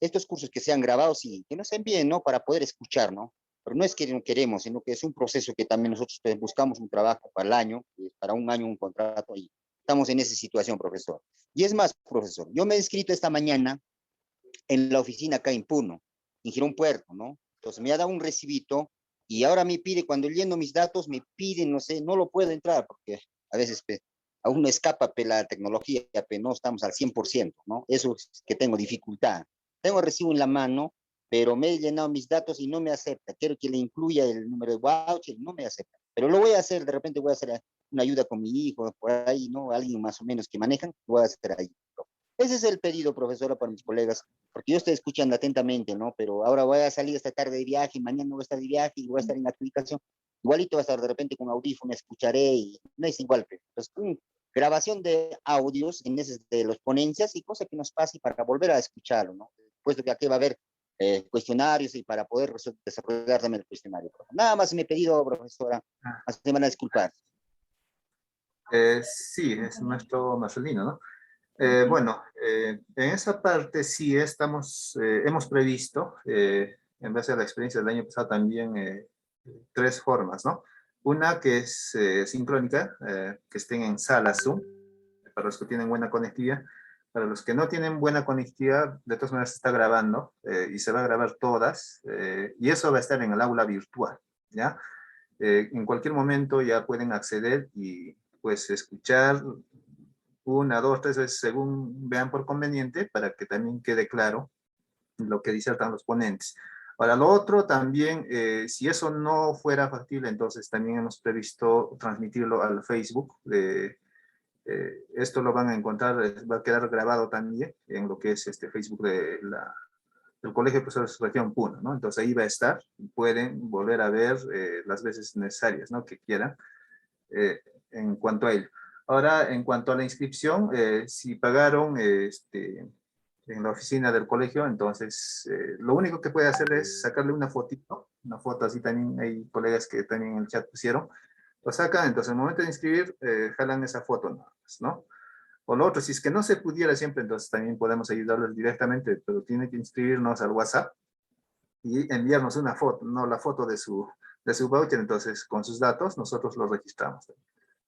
estos cursos que sean grabados y que nos envíen, ¿no? Para poder escuchar, ¿no? Pero no es que no queremos, sino que es un proceso que también nosotros pues, buscamos un trabajo para el año, para un año un contrato, y estamos en esa situación, profesor. Y es más, profesor, yo me he inscrito esta mañana en la oficina acá en Puno, en Girón Puerto, ¿no? Entonces me ha dado un recibito y ahora me pide, cuando lleno mis datos, me piden, no sé, no lo puedo entrar porque a veces aún no escapa la tecnología, pero no estamos al 100%, ¿no? Eso es que tengo dificultad. Tengo el recibo en la mano, pero me he llenado mis datos y no me acepta. Quiero que le incluya el número de voucher, no me acepta. Pero lo voy a hacer, de repente voy a hacer una ayuda con mi hijo, por ahí, ¿no? Alguien más o menos que manejan, lo voy a hacer ahí. Ese es el pedido, profesora, para mis colegas, porque yo estoy escuchando atentamente, ¿no? Pero ahora voy a salir esta tarde de viaje, mañana voy a estar de viaje y voy a estar en adjudicación. Igualito va a estar de repente con audífono, escucharé y no es igual. Pues, grabación de audios en ese de los ponencias y cosa que nos pase para volver a escucharlo, ¿no? Puesto que aquí va a haber cuestionarios y para poder desarrollar también el cuestionario. Nada más me he pedido, profesora, se van a disculpar. Sí, es nuestro Marcelino, ¿no? Bueno, en esa parte sí hemos previsto, en base a la experiencia del año pasado también, 3 formas, ¿no? Una que es sincrónica, que estén en sala Zoom, para los que tienen buena conectividad. Para los que no tienen buena conectividad, de todas maneras se está grabando y se va a grabar todas, y eso va a estar en el aula virtual, ¿ya? En cualquier momento ya pueden acceder y pues escuchar 1, 2, 3 veces según vean por conveniente para que también quede claro lo que disertan los ponentes. Ahora, lo otro también, si eso no fuera factible, entonces también hemos previsto transmitirlo al Facebook. Esto lo van a encontrar, va a quedar grabado también en lo que es este Facebook del Colegio de Profesores Región Puno, ¿no? Entonces ahí va a estar, pueden volver a ver las veces necesarias, ¿no? Que quieran en cuanto a ello. Ahora, en cuanto a la inscripción, si pagaron en la oficina del colegio, entonces lo único que puede hacer es sacarle una fotito, una foto así también, hay colegas que también en el chat pusieron, lo sacan, entonces al momento de inscribir, jalan esa foto nada más, ¿no? O lo otro, si es que no se pudiera siempre, entonces también podemos ayudarles directamente, pero tiene que inscribirnos al WhatsApp y enviarnos una foto, no la foto de su voucher, entonces con sus datos nosotros lo registramos.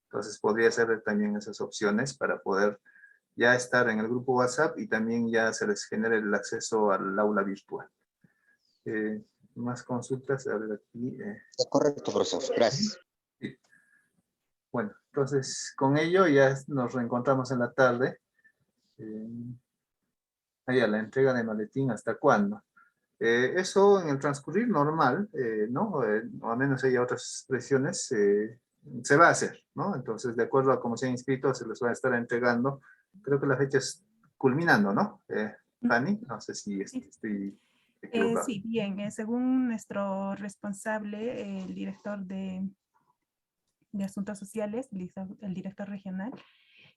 Entonces podría ser también esas opciones para poder ya estar en el grupo WhatsApp y también ya se les genere el acceso al aula virtual. Más consultas, a ver aquí. Correcto, profesor, gracias. Sí. Bueno, entonces con ello ya nos reencontramos en la tarde. Allá, la entrega de maletín, ¿hasta cuándo? Eso en el transcurrir normal, ¿no? O al menos hay otras presiones, se va a hacer, ¿no? Entonces, de acuerdo a cómo se ha inscrito, se les va a estar entregando. Creo que la fecha es culminando, ¿no? Fanny, no sé si estoy equivocado. Sí, bien, según nuestro responsable, el director de Asuntos Sociales, el director regional,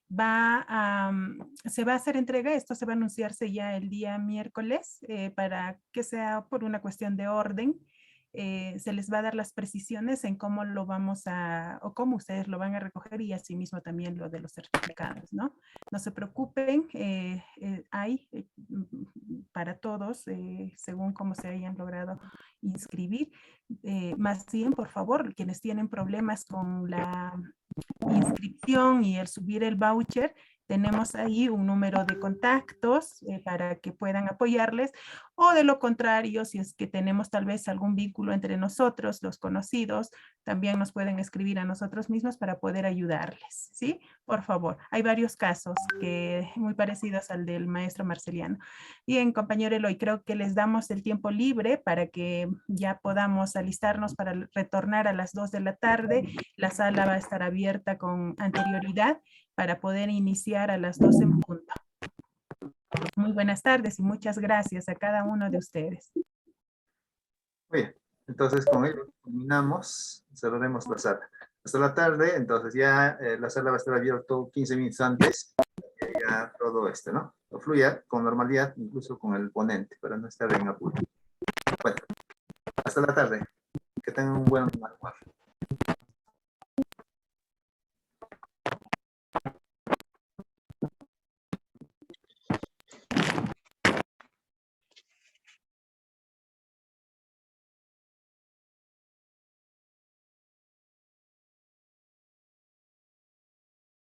se va a hacer entrega, esto se va a anunciarse ya el día miércoles, para que sea por una cuestión de orden. Se les va a dar las precisiones en cómo lo vamos o cómo ustedes lo van a recoger y asimismo también lo de los certificados, ¿no? No se preocupen, hay para todos, según cómo se hayan logrado inscribir. Más bien, por favor, quienes tienen problemas con la inscripción y el subir el voucher, tenemos ahí un número de contactos para que puedan apoyarles, o de lo contrario, si es que tenemos tal vez algún vínculo entre nosotros, los conocidos, también nos pueden escribir a nosotros mismos para poder ayudarles, ¿sí? Por favor, hay varios casos muy parecidos al del maestro Marceliano. Bien, compañero Eloy, creo que les damos el tiempo libre para que ya podamos alistarnos para retornar a las 2 de la tarde. La sala va a estar abierta con anterioridad para poder iniciar a las 2 en punto. Muy buenas tardes y muchas gracias a cada uno de ustedes. Bien, Entonces, con ello terminamos, cerraremos la sala. Hasta la tarde, entonces ya la sala va a estar abierta 15 minutos antes, ya todo esto, ¿no? Lo fluya con normalidad, incluso con el ponente, para no estar en apuro. Bueno, hasta la tarde. Que tengan un buen almuerzo.